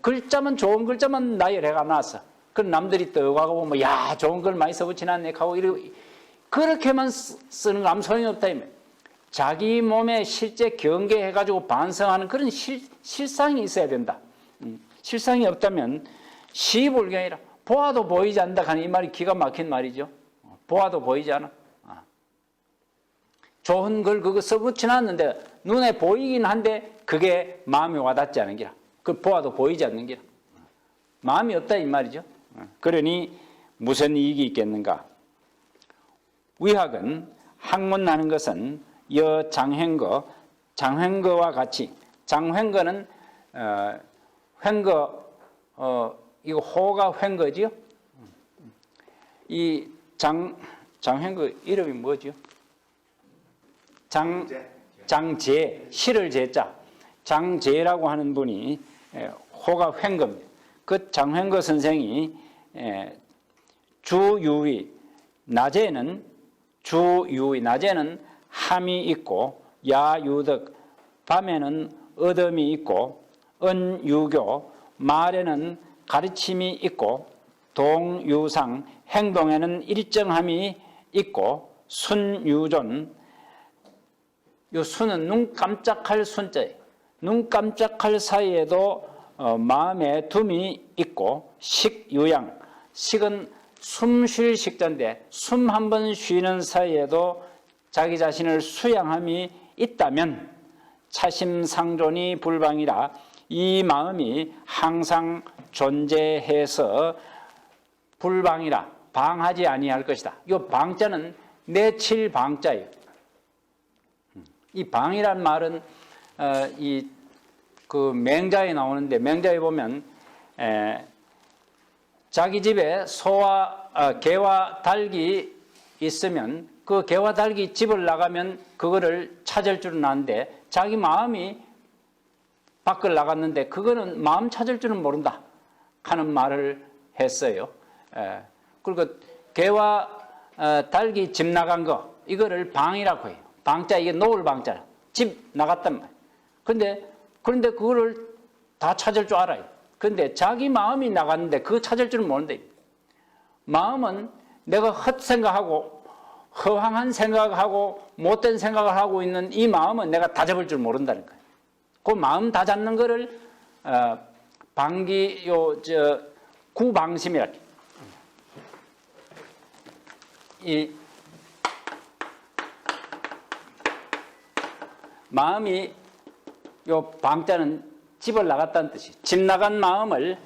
A: 글자만, 좋은 글자만 나열해가 놨어. 그럼 남들이 떠가고 보면 야 좋은 글 많이 써붙이나 하고 이러고 그렇게만 쓰는 거 아무 소용이 없다. 자기 몸에 실제 경계해가지고 반성하는 그런 실상이 있어야 된다. 실상이 없다면 시불견이라, 보아도 보이지 않는다 하는 이 말이 기가 막힌 말이죠. 보아도 보이지 않아. 좋은 글 그거 써붙여놨는데 눈에 보이긴 한데 그게 마음에 와닿지 않은 기라. 그 보아도 보이지 않는 기라. 마음이 없다 이 말이죠. 그러니 무슨 이익이 있겠는가. 위학은 학문하는 것은 여장횡거, 장횡거와 같이, 장횡거는 횡거, 이거 호가 횡거지요. 이 장횡거 이름이 뭐죠? 장제, 실을 제자, 장제라고 하는 분이 호가 횡거입니다. 그 장횡거 선생이 주유의, 낮에는 함이 있고 야유덕, 밤에는 어둠이 있고 은유교, 말에는 가르침이 있고 동유상, 행동에는 일정함이 있고 순유존, 요 순은 눈 깜짝할 순자예요. 눈 깜짝할 사이에도 마음에 둠이 있고 식유양, 식은 숨 쉴 식자인데 숨 한 번 쉬는 사이에도 자기 자신을 수양함이 있다면 차심상존이 불방이라, 이 마음이 항상 존재해서 불방이라, 방하지 아니할 것이다. 이 방자는 내칠 방자예요. 이 방이란 말은 그 맹자에 나오는데, 맹자에 보면 자기 집에 소와 개와 닭이 있으면 그 개와 닭이 집을 나가면 그거를 찾을 줄은 아는데 자기 마음이 밖을 나갔는데 그거는 마음 찾을 줄은 모른다 하는 말을 했어요. 그리고 개와 닭이 집 나간 거, 이거를 방이라고 해요. 방자, 이게 놓을 방자라. 집 나갔단 말이에요. 그런데 그거를 다 찾을 줄 알아요. 그런데 자기 마음이 나갔는데 그거 찾을 줄은 모른다. 마음은 내가 헛생각하고 허황한 생각하고 못된 생각을 하고 있는 이 마음은 내가 다 잡을 줄 모른다는 거예요. 그 마음 다 잡는 거를 구방심이라. 이 마음이, 요 방자는 집을 나갔다는 뜻이, 집 나간 마음을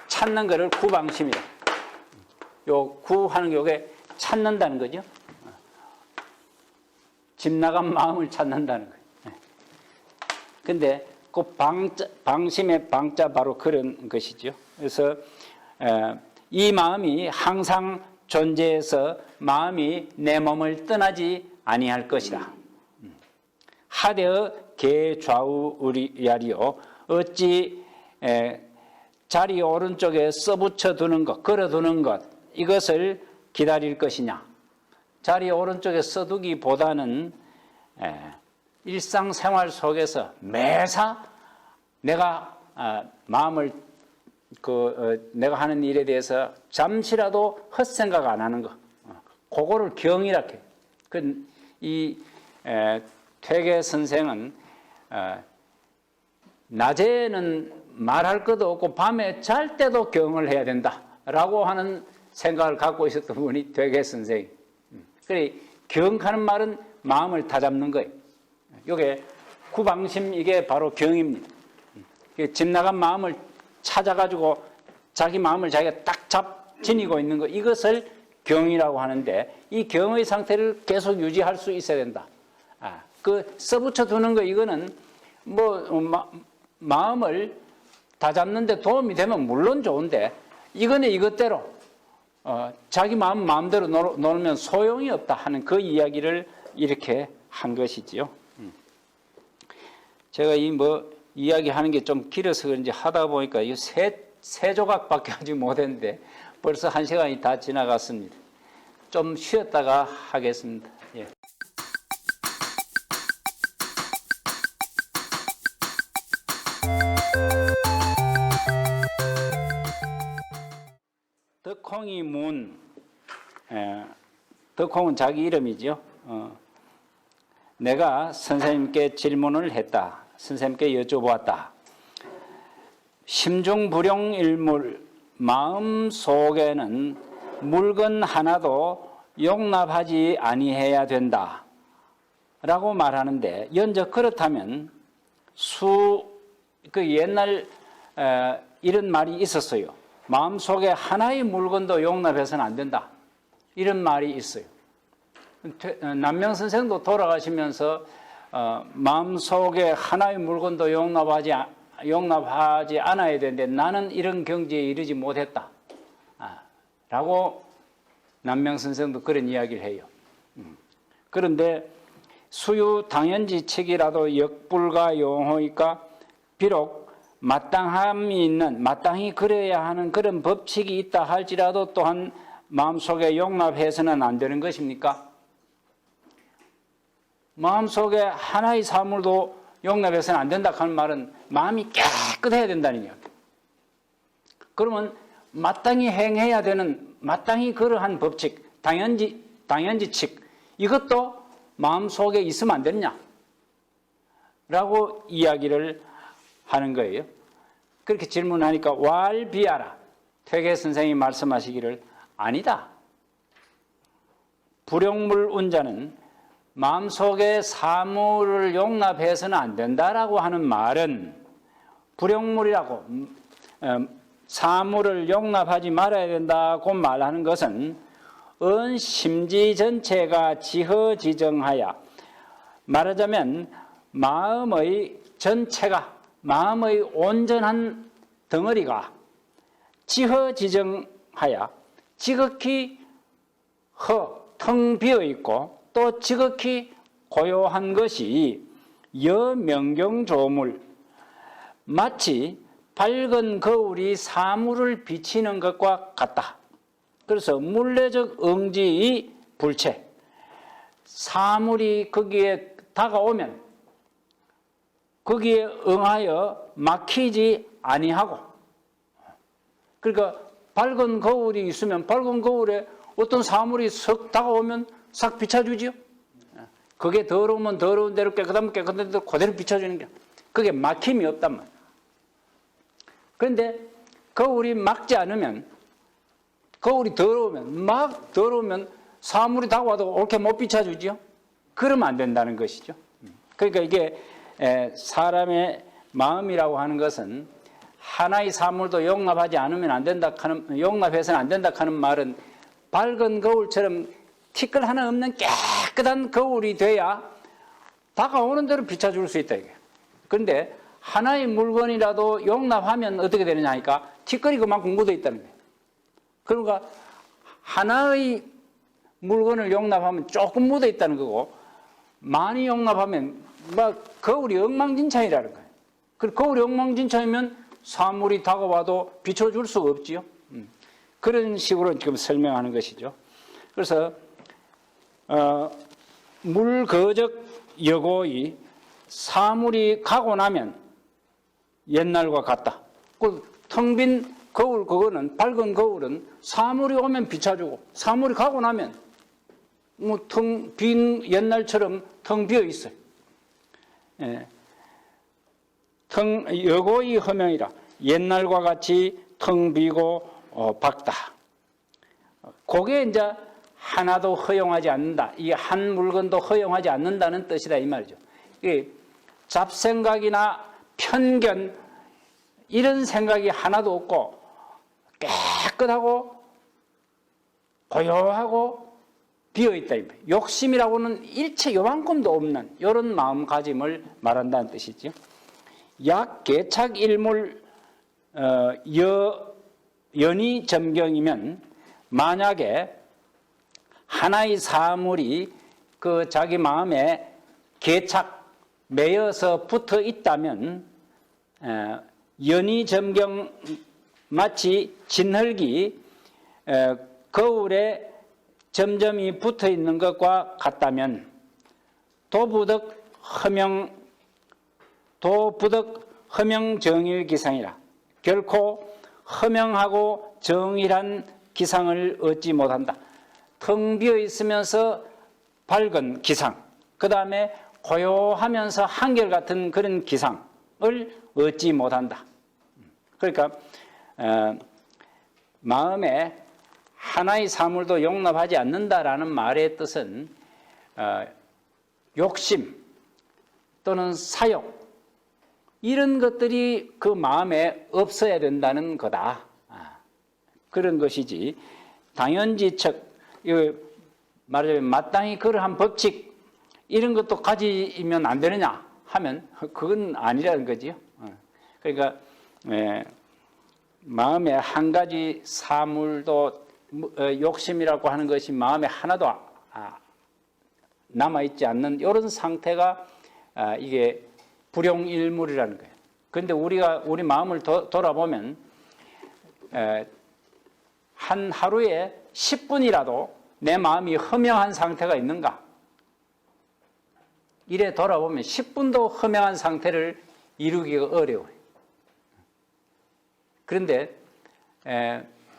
A: 찾는 것을 구방심이라. 요 구하는 게 요게 찾는다는 거죠. 집 나간 마음을 찾는다는 거예요. 근데 그 방심의 방자 바로 그런 것이죠. 그래서 이 마음이 항상 존재해서 마음이 내 몸을 떠나지 아니할 것이다. 하되어 개좌우리야리요, 어찌 자리 오른쪽에 써붙여 두는 것, 걸어두는 것, 이것을 기다릴 것이냐. 자리 오른쪽에 써두기보다는 일상생활 속에서 매사 내가 마음을 내가 하는 일에 대해서 잠시라도 헛생각 안 하는 거, 그거를 경이라고 해요. 이 퇴계 선생은 낮에는 말할 것도 없고 밤에 잘 때도 경을 해야 된다라고 하는 생각을 갖고 있었던 분이 퇴계 선생. 그래 경하는 말은 마음을 다잡는 거예요. 이게 구방심 이게 바로 경입니다. 집 나간 마음을 찾아가지고 자기 마음을 자기가 딱 지니고 있는 거 이것을 경이라고 하는데 이 경의 상태를 계속 유지할 수 있어야 된다. 그 써붙여 두는 거 이거는 마음을 다잡는데 도움이 되면 물론 좋은데 이거는 이것대로 자기 마음대로 놀면 소용이 없다 하는 그 이야기를 이렇게 한 것이지요. 제가 이야기하는 게 좀 길어서 그런지 하다 보니까 이 세 조각밖에 하지 못했는데 벌써 1시간이 다 지나갔습니다. 좀 쉬었다가 하겠습니다. 예. 덕콩이 문, 덕콩은 자기 이름이죠. 내가 선생님께 질문을 했다. 선생님께 여쭤보았다. 심중불용일물, 마음 속에는 물건 하나도 용납하지 아니해야 된다 라고 말하는데 연적 그렇다면 그 옛날 이런 말이 있었어요. 마음속에 하나의 물건도 용납해서는 안 된다 이런 말이 있어요. 남명 선생도 돌아가시면서 마음속에 하나의 물건도 용납하지 않아야 되는데 나는 이런 경지에 이르지 못했다 라고 남명 선생도 그런 이야기를 해요. 그런데 수유 당연지책이라도 역불가 용호이까 비록 마땅함이 있는 마땅히 그래야 하는 그런 법칙이 있다 할지라도 또한 마음속에 용납해서는 안 되는 것입니까? 마음속에 하나의 사물도 용납해서는 안 된다 하는 말은 마음이 깨끗해야 된다는 이야기. 그러면 마땅히 행해야 되는 마땅히 그러한 법칙, 당연지칙 이것도 마음속에 있으면 안 되느냐? 라고 이야기를 하는 거예요. 그렇게 질문하니까 왈비하라. 퇴계 선생이 말씀하시기를 아니다. 불용물 운자는 마음속에 사물을 용납해서는 안 된다라고 하는 말은 불용물이라고 사물을 용납하지 말아야 된다고 말하는 것은 은심지 전체가 지허지정하여 말하자면 마음의 전체가 마음의 온전한 덩어리가 지허지정하여 지극히 텅 비어 있고 또 지극히 고요한 것이 여명경조물 마치 밝은 거울이 사물을 비치는 것과 같다. 그래서 물레적 응지의 불체 사물이 거기에 다가오면 거기에 응하여 막히지 아니하고 그러니까 밝은 거울이 있으면 밝은 거울에 어떤 사물이 석 다가오면 싹 비춰주지요. 그게 더러우면 더러운 대로 깨끗하면 깨끗한 대로 그대로 비춰주는 게 그게 막힘이 없단 말이에요. 그런데 거울이 막지 않으면 거울이 더러우면 사물이 다가와도 옳게 못 비춰주지요. 그러면 안 된다는 것이죠. 그러니까 이게 사람의 마음이라고 하는 것은 하나의 사물도 용납하지 않으면 안 된다 하는 용납해서는 안 된다 하는 말은 밝은 거울처럼 티끌 하나 없는 깨끗한 거울이 돼야 다가오는 대로 비춰줄 수 있다 이게. 그런데 하나의 물건이라도 용납하면 어떻게 되느냐 하니까 티끌이 그만큼 묻어 있다는 거예요. 그러니까 하나의 물건을 용납하면 조금 묻어 있다는 거고 많이 용납하면 막 거울이 엉망진창이라는 거예요. 그 거울이 엉망진창이면 사물이 다가와도 비춰줄 수가 없지요. 그런 식으로 지금 설명하는 것이죠. 그래서 물거적 여고의 사물이 가고 나면 옛날과 같다. 그 텅 빈 거울 그거는 밝은 거울은 사물이 오면 비춰주고 사물이 가고 나면 뭐 텅 빈 옛날처럼 텅 비어 있어요.
B: 여고이 허명이라. 옛날과 같이 텅 비고 박다. 그게 이제 하나도 허용하지 않는다. 이 한 물건도 허용하지 않는다는 뜻이다 이 말이죠. 이 잡생각이나 편견 이런 생각이 하나도 없고 깨끗하고 고요하고 비어있다. 욕심이라고는 일체 요만큼도 없는 이런 마음가짐을 말한다는 뜻이죠. 약 개착일물 연이 점경이면 만약에 하나의 사물이 그 자기 마음에 개착 매여서 붙어 있다면 연이 점경 마치 진흙이 거울에 점점이 붙어 있는 것과 같다면 도부득 허명 정일 기상이라. 결코 허명하고 정일한 기상을 얻지 못한다. 텅 비어 있으면서 밝은 기상, 그 다음에 고요하면서 한결같은 그런 기상을 얻지 못한다. 그러니까 마음에 하나의 사물도 용납하지 않는다라는 말의 뜻은 욕심 또는 사욕 이런 것들이 그 마음에 없어야 된다는 거다. 그런 것이지 당연지척, 말하자면 마땅히 그러한 법칙 이런 것도 가지면 안 되느냐 하면 그건 아니라는 거지요. 그러니까 마음에 한 가지 사물도 욕심이라고 하는 것이 마음에 하나도 남아있지 않는 이런 상태가 이게 불용일물이라는 거예요. 그런데 우리 마음을 돌아보면 한 하루에 10분이라도 내 마음이 허명한 상태가 있는가? 이래 돌아보면 10분도 허명한 상태를 이루기가 어려워요. 그런데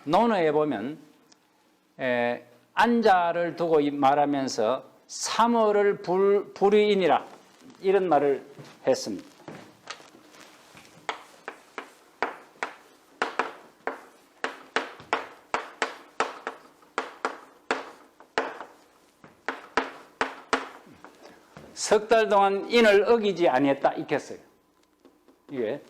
B: 논어에 보면 안자를 두고 말하면서 삼어를 불의인이라 이런 말을 했습니다. 석 달 동안 인을 어기지 아니했다 익혔어요. 이게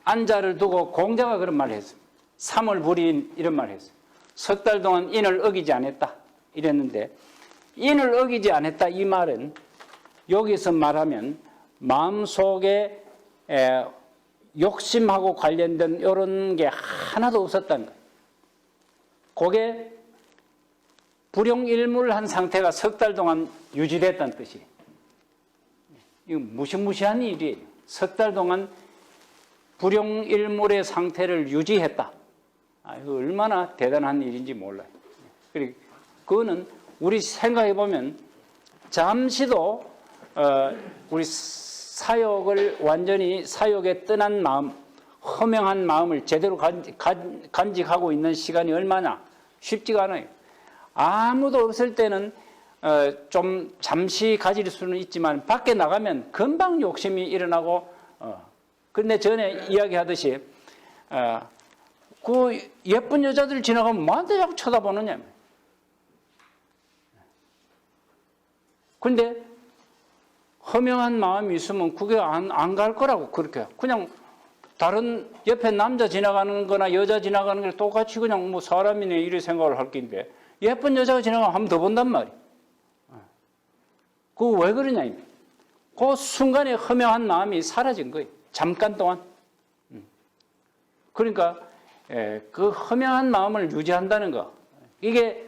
B: 안자를 두고 공자가 그런 말을 했습니다. 삼월불이인 이런 말을 했어요. 석 달 동안 인을 어기지 않았다 이랬는데 인을 어기지 않았다 이 말은 여기서 말하면 마음속에 욕심하고 관련된 이런 게 하나도 없었다는 거예요. 그게 불용일물한 상태가 석 달 동안 유지됐다는 뜻이에요. 이거 무시무시한 일이에요. 석 달 동안 불용일물의 상태를 유지했다. 이거 얼마나 대단한 일인지 몰라요. 그리고 그거는 우리 생각해 보면 잠시도 우리 사욕을 완전히 사욕에 떠난 마음, 허명한 마음을 제대로 간직하고 있는 시간이 얼마나 쉽지가 않아요. 아무도 없을 때는 좀 잠시 가질 수는 있지만 밖에 나가면 금방 욕심이 일어나고 그런데 전에 이야기하듯이 그 예쁜 여자들 지나가면 뭐한테 자꾸 쳐다보느냐. 그런데 허명한 마음이 있으면 그게 안 갈 거라고 그렇게 그냥 다른 옆에 남자 지나가는 거나 여자 지나가는 게 똑같이 그냥 뭐 사람이네 이런 생각을 할 낀데 예쁜 여자가 지나가면 한 번 더 본단 말이야. 그거 왜 그러냐. 그 순간에 허명한 마음이 사라진 거예요. 잠깐 동안. 그러니까 그 허명한 마음을 유지한다는 거 이게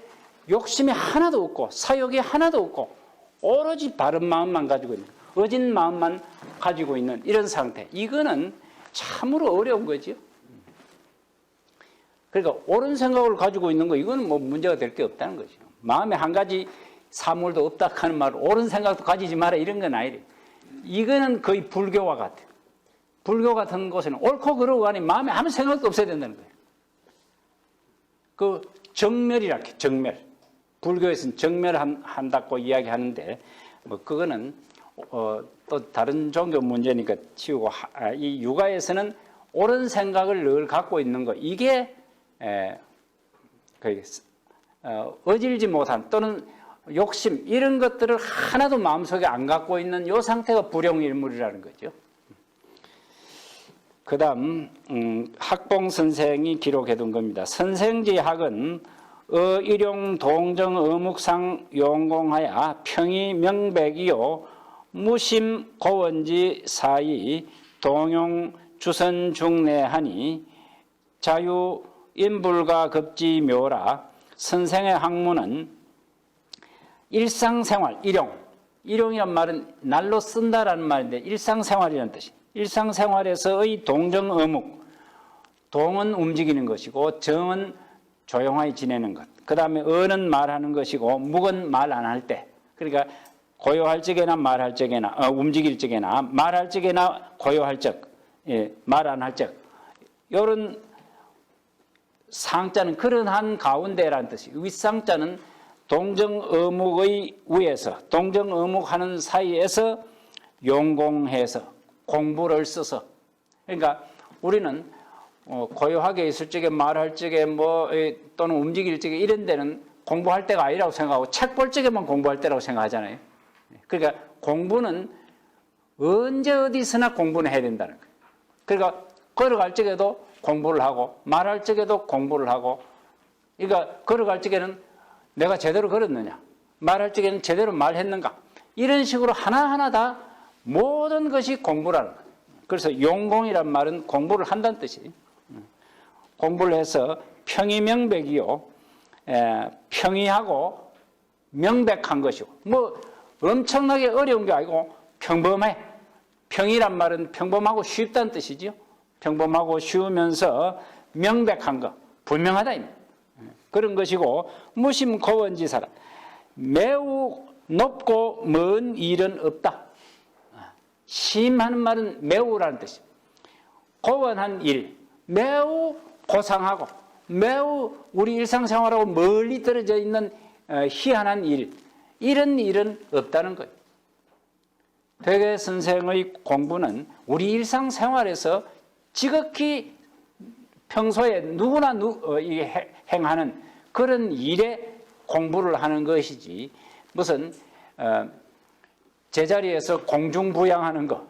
B: 욕심이 하나도 없고 사욕이 하나도 없고 오로지 바른 마음만 가지고 있는 어진 마음만 가지고 있는 이런 상태 이거는 참으로 어려운 거죠. 그러니까 옳은 생각을 가지고 있는 거 이거는 뭐 문제가 될 게 없다는 거죠. 마음에 한 가지 사물도 없다 하는 말은 옳은 생각도 가지지 마라 이런 건 아니래요. 이거는 거의 불교와 같아요. 불교 같은 곳에는 옳고 그르고 하니 마음에 아무 생각도 없어야 된다는 거예요. 그 정멸이라 해, 정멸. 불교에서는 정멸한다고 이야기하는데 뭐 그거는 또 다른 종교 문제니까 치우고 이 육아에서는 옳은 생각을 늘 갖고 있는 거 이게 어질지 못한 또는 욕심 이런 것들을 하나도 마음속에 안 갖고 있는 이 상태가 불용일물이라는 거죠. 그 다음 학봉 선생이 기록해둔 겁니다. 선생지학은 일용 동정 어묵상 용공하여 평이 명백이요 무심 고원지 사이 동용 주선 중내하니 자유 인불가 급지 묘라. 선생의 학문은 일상생활, 일용이란 말은 날로 쓴다라는 말인데 일상생활이라는 뜻이. 일상생활에서의 동정어묵, 동은 움직이는 것이고 정은 조용하게 지내는 것. 그 다음에 어는 말하는 것이고 묵은 말 안 할 때. 그러니까 고요할 적에나 말할 적에나 움직일 적에나 말할 적에나 고요할 적, 말 안 할 적. 이런 상자는 그런 한 가운데라는 뜻이. 윗상자는 동정어묵의 위에서 동정어묵하는 사이에서 용공해서 공부를 써서. 그러니까 우리는 고요하게 있을 적에 말할 적에 또는 움직일 적에 이런 데는 공부할 때가 아니라고 생각하고 책 볼 적에만 공부할 때라고 생각하잖아요. 그러니까 공부는 언제 어디서나 공부는 해야 된다는 거예요. 그러니까 걸어갈 적에도 공부를 하고 말할 적에도 공부를 하고 그러니까 걸어갈 적에는 내가 제대로 걸었느냐 말할 적에는 제대로 말했는가 이런 식으로 하나하나 다 모든 것이 공부라는 거예요. 그래서 용공이란 말은 공부를 한다는 뜻이에요. 공부를 해서 평이명백이요. 평이하고 명백한 것이고 뭐 엄청나게 어려운 게 아니고 평범해. 평이란 말은 평범하고 쉽다는 뜻이죠. 평범하고 쉬우면서 명백한 것, 분명하다. 그런 것이고 무심고원지사라. 매우 높고 먼 일은 없다. 심하는 말은 매우라는 뜻이에요. 고원한 일, 매우 고상하고 매우 우리 일상생활하고 멀리 떨어져 있는 희한한 일, 이런 일은 없다는 거예요. 퇴계 선생의 공부는 우리 일상생활에서 지극히 평소에 누구나 행하는 그런 일에 공부를 하는 것이지 무슨 제자리에서 공중부양하는 거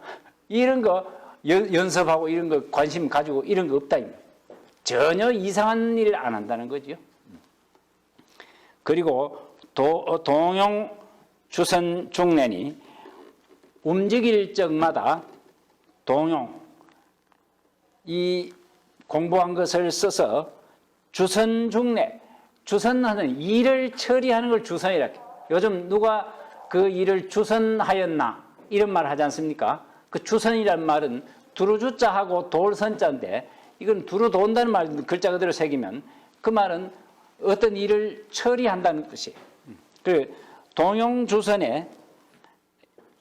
B: 이런 거 연습하고 이런 거 관심 가지고 이런 거 없다. 전혀 이상한 일을 안 한다는 거죠. 그리고 동용 주선 중내니 움직일 적마다 동용 이 공부한 것을 써서 주선 중내 주선하는 일을 처리하는 걸 주선이라 해요. 요즘 누가 그 일을 주선하였나 이런 말 하지 않습니까? 그 주선이란 말은 두루주자하고 돌선자인데 이건 두루 돈다는 말 글자 그대로 새기면 그 말은 어떤 일을 처리한다는 뜻이에요. 그 동용주선에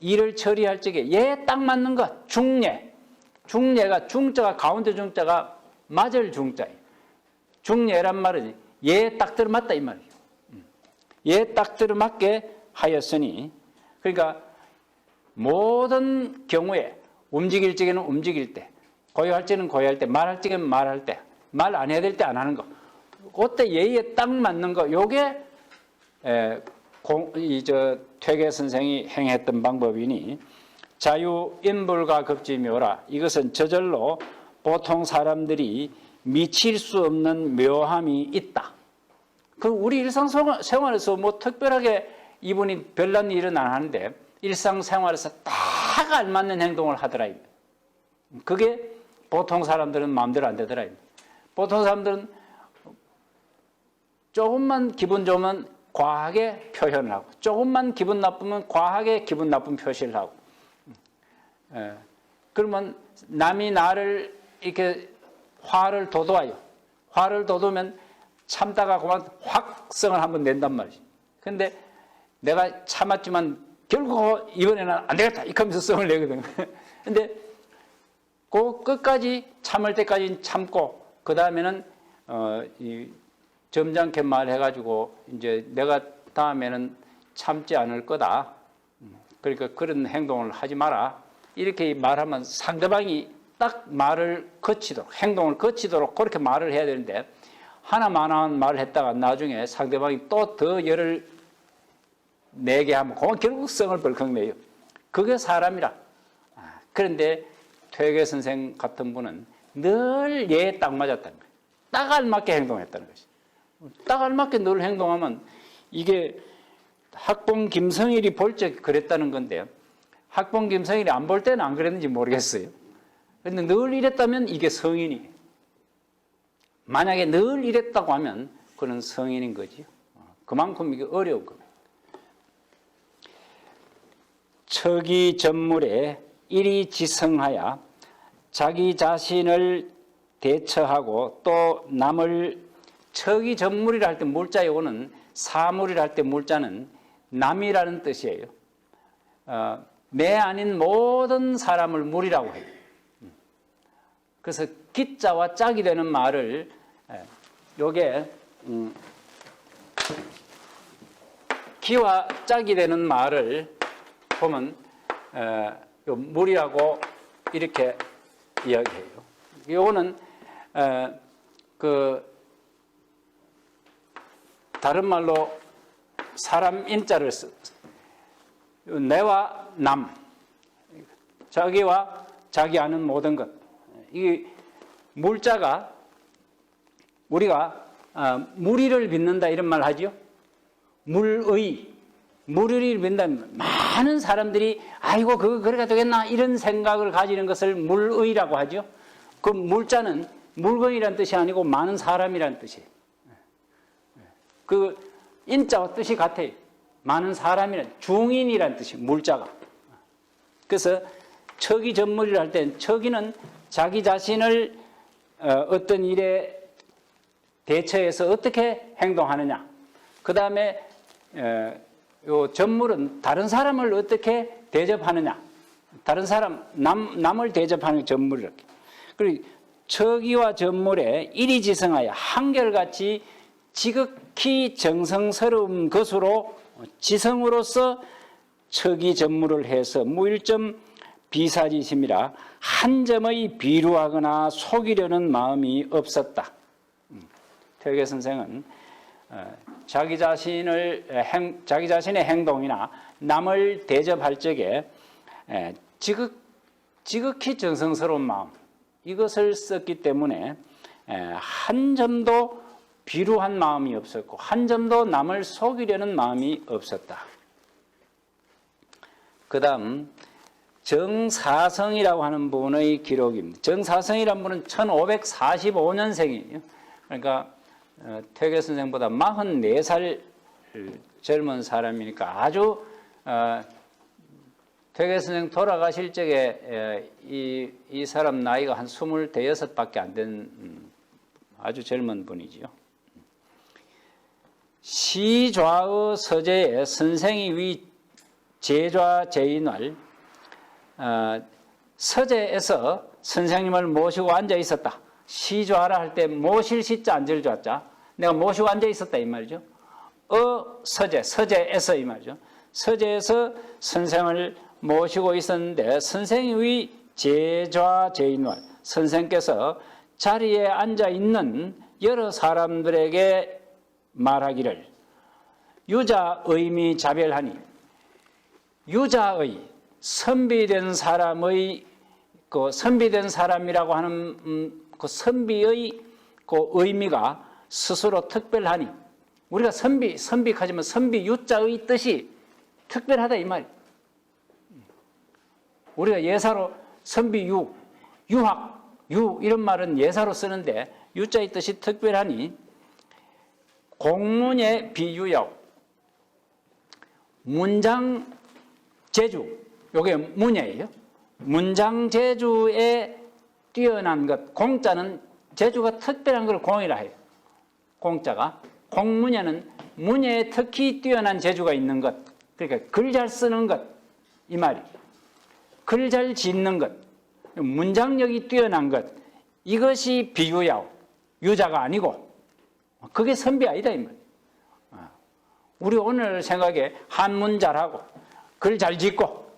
B: 일을 처리할 적에 얘에 딱 맞는 것 중례. 중례가 중자가 가운데 중자가 맞을 중자예요. 중례란 말은 얘에 딱 들어맞다 이 말이에요. 얘에 딱 들어맞게 하였으니 그러니까 모든 경우에 움직일 적에는 움직일 때 고요할 때는 고요할 때 말할 적에는 말할 때 말 안 해야 될 때 안 하는 거 그때 예의에 딱 맞는 거 요게 퇴계 선생이 행했던 방법이니 자유인불가 급지묘라 이것은 저절로 보통 사람들이 미칠 수 없는 묘함이 있다. 그 우리 일상생활에서 뭐 특별하게 이분이 별난 일은 안 하는데 일상생활에서 딱 알맞는 행동을 하더라. 그게 보통 사람들은 마음대로 안 되더라. 보통 사람들은 조금만 기분 좋으면 과하게 표현을 하고 조금만 기분 나쁘면 과하게 기분 나쁜 표시를 하고 그러면 남이 나를 이렇게 화를 돋워요. 화를 돋우면 참다가 그만 확 성을 한번 낸단 말이지. 근데 내가 참았지만 결국 이번에는 안 되겠다. 이렇게 하면서 성을 내거든. 근데 그 끝까지 참을 때까지 참고 그 다음에는 이 점잖게 말해가지고 이제 내가 다음에는 참지 않을 거다. 그러니까 그런 행동을 하지 마라. 이렇게 말하면 상대방이 딱 말을 거치도록 행동을 거치도록 그렇게 말을 해야 되는데 하나만한 말을 했다가 나중에 상대방이 또 더 열을 내게 하면 그건 결국 성을 벌컥 내요. 그게 사람이라. 그런데 퇴계 선생 같은 분은 늘 얘에 딱 맞았다는 거예요. 딱 알맞게 행동했다는 것이. 딱 알맞게 늘 행동하면 이게 학봉 김성일이 볼 적 그랬다는 건데요. 학봉 김성일이 안 볼 때는 안 그랬는지 모르겠어요. 그런데 늘 이랬다면 이게 성인이에요. 만약에 늘 이랬다고 하면 그는 성인인 거지요. 그만큼 이게 어려운 겁니다. 척이 전물에 일이지성하여 자기 자신을 대처하고 또 남을 척이 전물이라 할 때 물자 요거는 사물이라 할 때 물자는 남이라는 뜻이에요. 내 아닌 모든 사람을 물이라고 해요. 그래서 기자와 짝이 되는 말을 요게 기와 짝이 되는 말을 보면 요 물이라고 이렇게 이야기해요. 요거는 그 다른 말로 사람 인자를 내와 남, 자기와 자기 아는 모든 것. 이 물자가 우리가 무리를 빚는다 이런 말 하지요. 무리를 빚는다면 많은 사람들이 아이고 그거 그래가 되겠나 이런 생각을 가지는 것을 물의라고 하죠. 그 물자는 물건이라는 뜻이 아니고 많은 사람이라는 뜻이에요. 그 인자와 뜻이 같아요. 많은 사람이란 중인이라는 뜻이에요. 물자가. 그래서 척이 전물이라 할 때는 척이는 자기 자신을 어떤 일에 대처해서 어떻게 행동하느냐. 그 다음에 요 전물은 다른 사람을 어떻게 대접하느냐. 다른 사람 남을 대접하는 전물이라고. 그리고 척이와 전물에 일이지성하여 한결같이 지극히 정성스러운 것으로 지성으로서 척이 전물을 해서 무일점 비사지심이라 한 점의 비루하거나 속이려는 마음이 없었다. 퇴계 선생은 자기 자신의 행동이나 남을 대접할 적에 지극히 정성스러운 마음 이것을 썼기 때문에 한 점도 비루한 마음이 없었고 한 점도 남을 속이려는 마음이 없었다. 그 다음 정사성이라고 하는 분의 기록입니다. 정사성이라는 분은 1545년생이에요. 그러니까 퇴계 선생보다 44살 젊은 사람이니까 아주 퇴계 선생 돌아가실 적에 이 사람 나이가 한 26밖에 안 된 아주 젊은 분이지요. 시좌의 서재에 선생이 위 제좌 제인할 서재에서 선생님을 모시고 앉아 있었다. 시좌라 할 때 모실 시자 앉을 좌자 내가 모시고 앉아 있었다 이 말이죠. 서재에서 이 말이죠. 서재에서 선생을 모시고 있었는데 선생이 위 제좌 제인할 선생께서 자리에 앉아 있는 여러 사람들에게 말하기를 유자의미 자별하니 유자의 선비된 사람의 그 선비된 사람이라고 하는 그 선비의 그 의미가 스스로 특별하니 우리가 선비하지만 선비 유자의 뜻이 특별하다 이 말이에요. 우리가 예사로 선비유, 유학, 유 이런 말은 예사로 쓰는데 유자의 뜻이 특별하니 공문의 비유요. 문장 제주, 요게 문예예요. 문장 제주에 뛰어난 것, 공자는 제주가 특별한 걸 공이라 해요. 공자가. 공문예는 문예에 특히 뛰어난 제주가 있는 것. 그러니까 글 잘 쓰는 것, 이 말이. 글 잘 짓는 것. 문장력이 뛰어난 것, 이것이 비유야, 유자가 아니고 그게 선비 아니다 이 말이에요. 우리 오늘 생각에 한문 잘하고 글 잘 짓고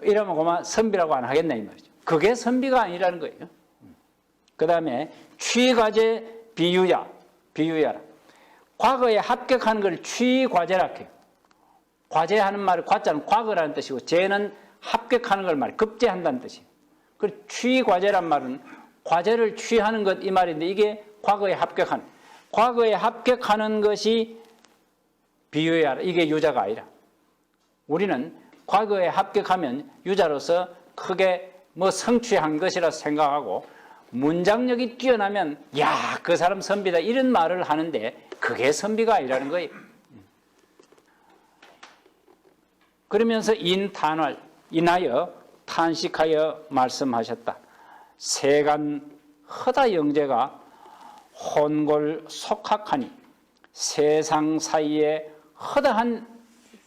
B: 이러면 그만 선비라고 안 하겠나 이 말이죠. 그게 선비가 아니라는 거예요. 그 다음에 취과제 비유야라. 과거에 합격하는 걸 취과제라 해요. 과제하는 말을 과자는 과거라는 뜻이고 제는 합격하는 걸 말, 급제한다는 뜻이에요. 그 취과제란 말은 과제를 취하는 것 이 말인데 이게 과거에 합격하는, 과거에 합격하는 것이 비유야라. 이게 유자가 아니라 우리는 과거에 합격하면 유자로서 크게 뭐 성취한 것이라 생각하고 문장력이 뛰어나면 야, 그 사람 선비다 이런 말을 하는데 그게 선비가 아니라는 거예요. 그러면서 인하여 탄식하여 말씀하셨다. 세간 허다 영재가 혼골 속학하니 세상 사이에 허다한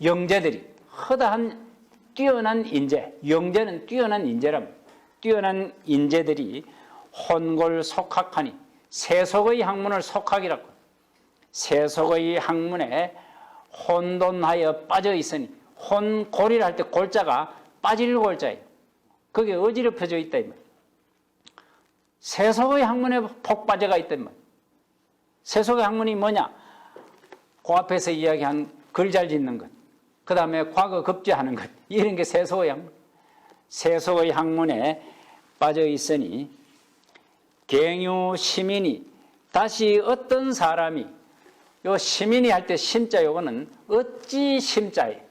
B: 영재들이, 허다한 뛰어난 인재, 영재는 뛰어난 인재랍니다. 뛰어난 인재들이 혼골 속학하니, 세속의 학문을 속학이라고, 세속의 학문에 혼돈하여 빠져 있으니, 혼골이라 할 때 골자가 빠질 골자예요. 그게 어지럽혀져 있다 이 말이에요. 세속의 학문에 폭 빠져가 있단 말이에요. 세속의 학문이 뭐냐? 그 앞에서 이야기한 글 잘 짓는 것, 그 다음에 과거 급제하는 것, 이런 게 세속의 학문. 세속의 학문에 빠져 있으니 갱유 시민이, 다시 어떤 사람이, 요 시민이 할 때 심자 요거는 어찌 심자예요.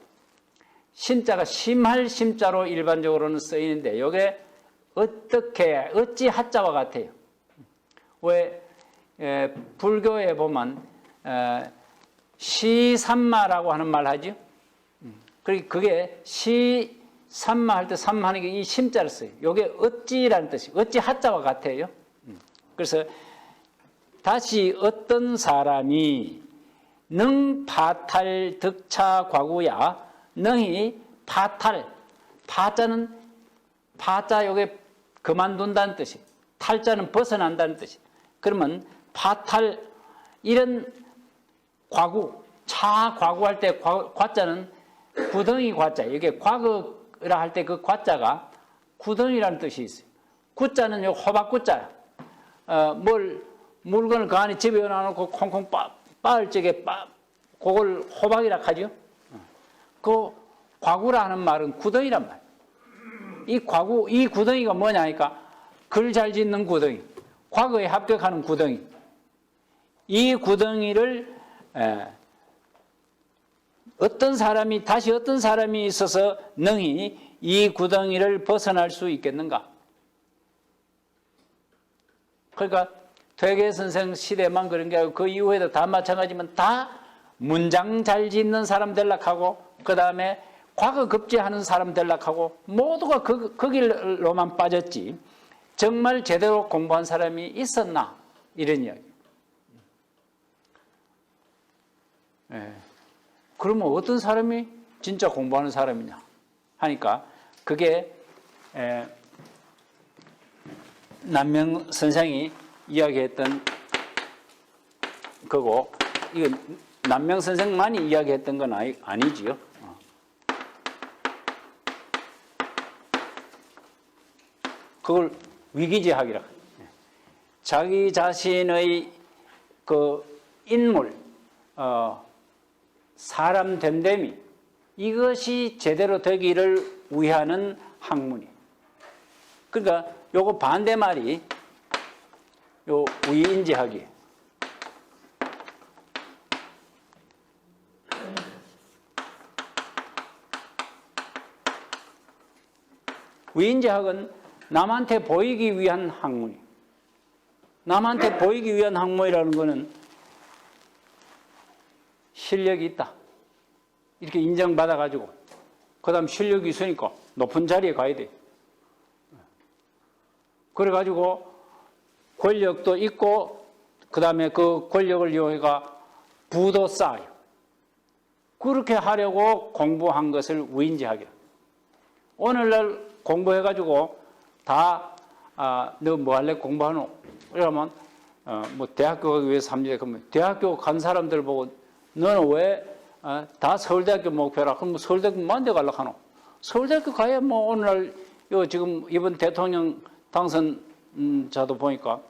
B: 심자가 심할 심자로 일반적으로는 쓰이는데 요게 어떻게, 어찌 하자와 같아요. 왜 불교에 보면 시삼마라고 하는 말 하죠. 그게 시삼마 할 때 삼마하는 게 이 심자를 써요. 요게 어찌라는 뜻이, 어찌 하자와 같아요. 그래서 다시 어떤 사람이 능 파탈 득차 과구야, 능히 파탈, 파자는 파자 요게 그만둔다는 뜻이, 탈자는 벗어난다는 뜻이. 그러면 파탈, 이런 과구, 차 과구할 때 과자는 구덩이 과자, 이게 과거라 할 때 그 과자가 구덩이라는 뜻이 있어요. 구자는 요 호박 구자야. 물건을 그 안에 집에 넣어놓고 콩콩 빻을 적에 그걸 호박이라 하죠. 그 과구라 하는 말은 구덩이란 말. 이 과구, 이 구덩이가 뭐냐 하니까 글 잘 짓는 구덩이, 과거에 합격하는 구덩이. 이 구덩이를 어떤 사람이, 다시 어떤 사람이 있어서 능히 이 구덩이를 벗어날 수 있겠는가? 그러니까 퇴계 선생 시대만 그런 게 아니고 그 이후에도 다 마찬가지면 다 문장 잘 짓는 사람 되려고, 그 다음에 과거 급제하는 사람 되려고 모두가 그 길로만 빠졌지 정말 제대로 공부한 사람이 있었나? 이런 이야기. 그러면 어떤 사람이 진짜 공부하는 사람이냐 하니까 그게 남명 선생이 이야기했던 거고, 이거 남명 선생만이 이야기했던 건 아니지요. 그걸 위기제학이라. 자기 자신의 그 인물, 사람 됨됨이, 이것이 제대로 되기를 위하는 학문이. 그러니까 요거 반대말이 요 위인제학이에요. 위인제학은 남한테 보이기 위한 학문이에요. 남한테 보이기 위한 학문이라는 것은 실력이 있다, 이렇게 인정받아가지고 그 다음 실력이 있으니까 높은 자리에 가야 돼. 그래가지고 권력도 있고 그 다음에 그 권력을 이용해가 부도 쌓아요. 그렇게 하려고 공부한 것을 위인제학이라. 오늘날 공부해가지고 다 너 뭐 할래? 공부하노? 이러면 뭐 대학교 가기 위해서 합니다. 그러면 대학교 간 사람들 보고 너는 왜 다 서울대학교 목표라? 그럼 서울대학교 만데 가려고 하노? 서울대학교 가야 뭐 오늘날 지금 이번 대통령 당선자도 보니까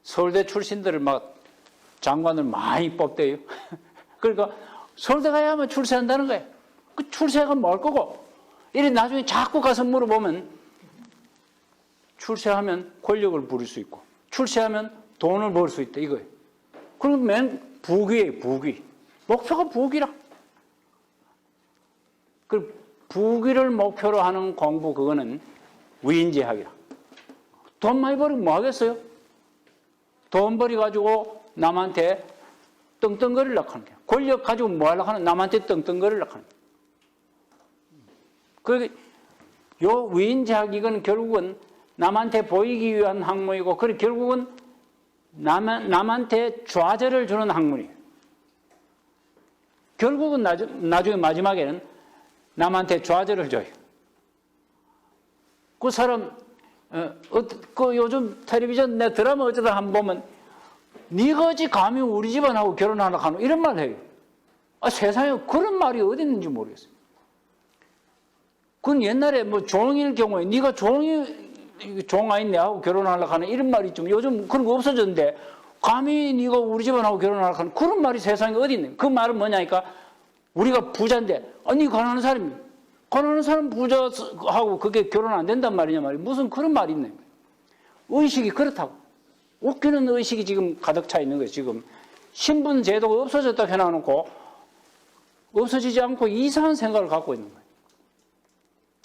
B: 서울대 출신들을 막 장관을 많이 뽑대요. 그러니까 서울대 가야만 출세한다는 거예요. 그 출세가 뭘 거고? 이래 나중에 자꾸 가서 물어보면 출세하면 권력을 부릴 수 있고 출세하면 돈을 벌 수 있다 이거예요. 그럼 맨 부귀예요, 부귀. 목표가 부귀라. 그 부귀를 목표로 하는 공부 그거는 위인지학이라. 돈 많이 벌면 뭐 하겠어요? 돈 벌이 가지고 남한테 떵떵거리려고 하는 거야. 권력 가지고 뭐 하려고 하는 남한테 떵떵거리려고 하는 거야. 요 위인지학 이건 결국은 남한테 보이기 위한 학문이고 그리고 결국은 남한테 좌절을 주는 학문이에요. 결국은 나중에 마지막에는 남한테 좌절을 줘요. 그 사람 그 요즘 텔레비전 내 드라마 어쩌다 한번 보면 네가 어찌 감히 우리 집안하고 결혼하려고 하노 이런 말 해요. 세상에 그런 말이 어디 있는지 모르겠어요. 그건 옛날에 뭐 종일 경우에 네가 종아인 내하고 결혼하려고 하는 이런 말이 있지만 요즘 그런 거 없어졌는데 감히 네가 우리 집안하고 결혼하려고 하는 그런 말이 세상에 어디 있는 그 말은 뭐냐니까 우리가 부자인데 네 가난한 사람이 가난한 사람 부자하고 그게 결혼 안 된단 말이냐 말이야. 무슨 그런 말이 있네. 의식이 그렇다고. 웃기는 의식이 지금 가득 차 있는 거예요. 지금 신분 제도가 없어졌다 해놔놓고 없어지지 않고 이상한 생각을 갖고 있는 거예요.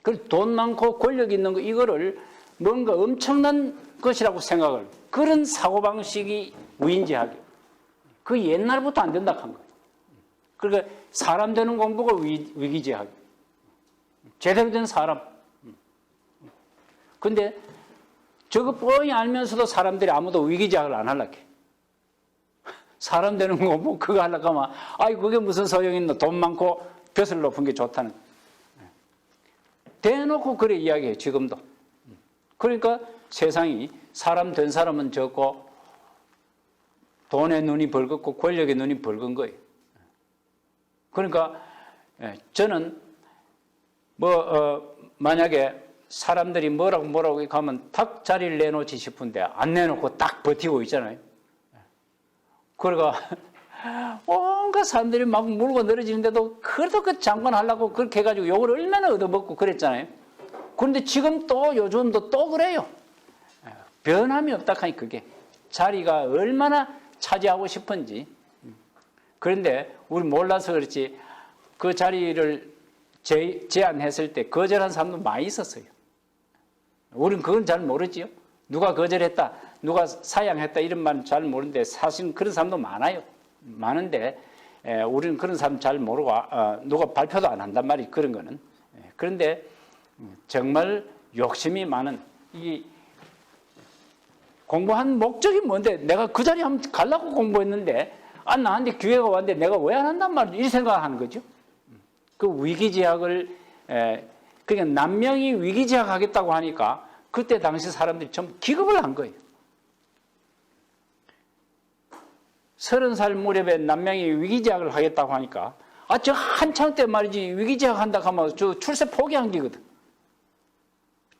B: 그 돈 많고 권력 있는 거 이거를 뭔가 엄청난 것이라고 생각을 그런 사고방식이 위인지학이에요. 그 옛날부터 안 된다 한 거예요. 그러니까 사람 되는 공부가 위기지학이에요. 제대로 된 사람. 근데 저거 뻔히 알면서도 사람들이 아무도 위기지학을 안 하려고 해. 사람 되는 공부 그거 하려고 하면 그게 무슨 소용이 있나 돈 많고 벼슬 높은 게 좋다는 거예요. 대놓고 그래 이야기해요. 지금도. 그러니까 세상이 사람 된 사람은 적고 돈에 눈이 벌겋고 권력에 눈이 벌건 거예요. 그러니까 저는 만약에 사람들이 뭐라고 하면 딱 자리를 내놓지 싶은데 안 내놓고 딱 버티고 있잖아요. 그러니까 온갖 사람들이 막 물고 늘어지는데도 그래도 그 장관 하려고 그렇게 해가지고 욕을 얼마나 얻어먹고 그랬잖아요. 그런데 지금 또 요즘도 또 그래요. 변함이 없다 하니 그게 자리가 얼마나 차지하고 싶은지. 그런데 우리 몰라서 그렇지 그 자리를 제안했을 때 거절한 사람도 많이 있었어요. 우리는 그건 잘 모르지요. 누가 거절했다, 누가 사양했다 이런 말은 잘 모르는데 사실은 그런 사람도 많아요. 많은데 우리는 그런 사람 잘 모르고 누가 발표도 안 한단 말이에요. 그런 거는. 그런데 정말 욕심이 많은 이 공부한 목적이 뭔데 내가 그 자리에 한번 가려고 공부했는데 나한테 기회가 왔는데 내가 왜 안 한단 말이지 이 생각을 하는 거죠. 그 위기지학을 그러니까 남명이 위기지학 하겠다고 하니까 그때 당시 사람들이 좀 기겁을 한 거예요. 30살 무렵에 남명이 위기지학을 하겠다고 하니까 저 한창 때 말이지 위기지학 한다고 하면 저 출세 포기한 기거든.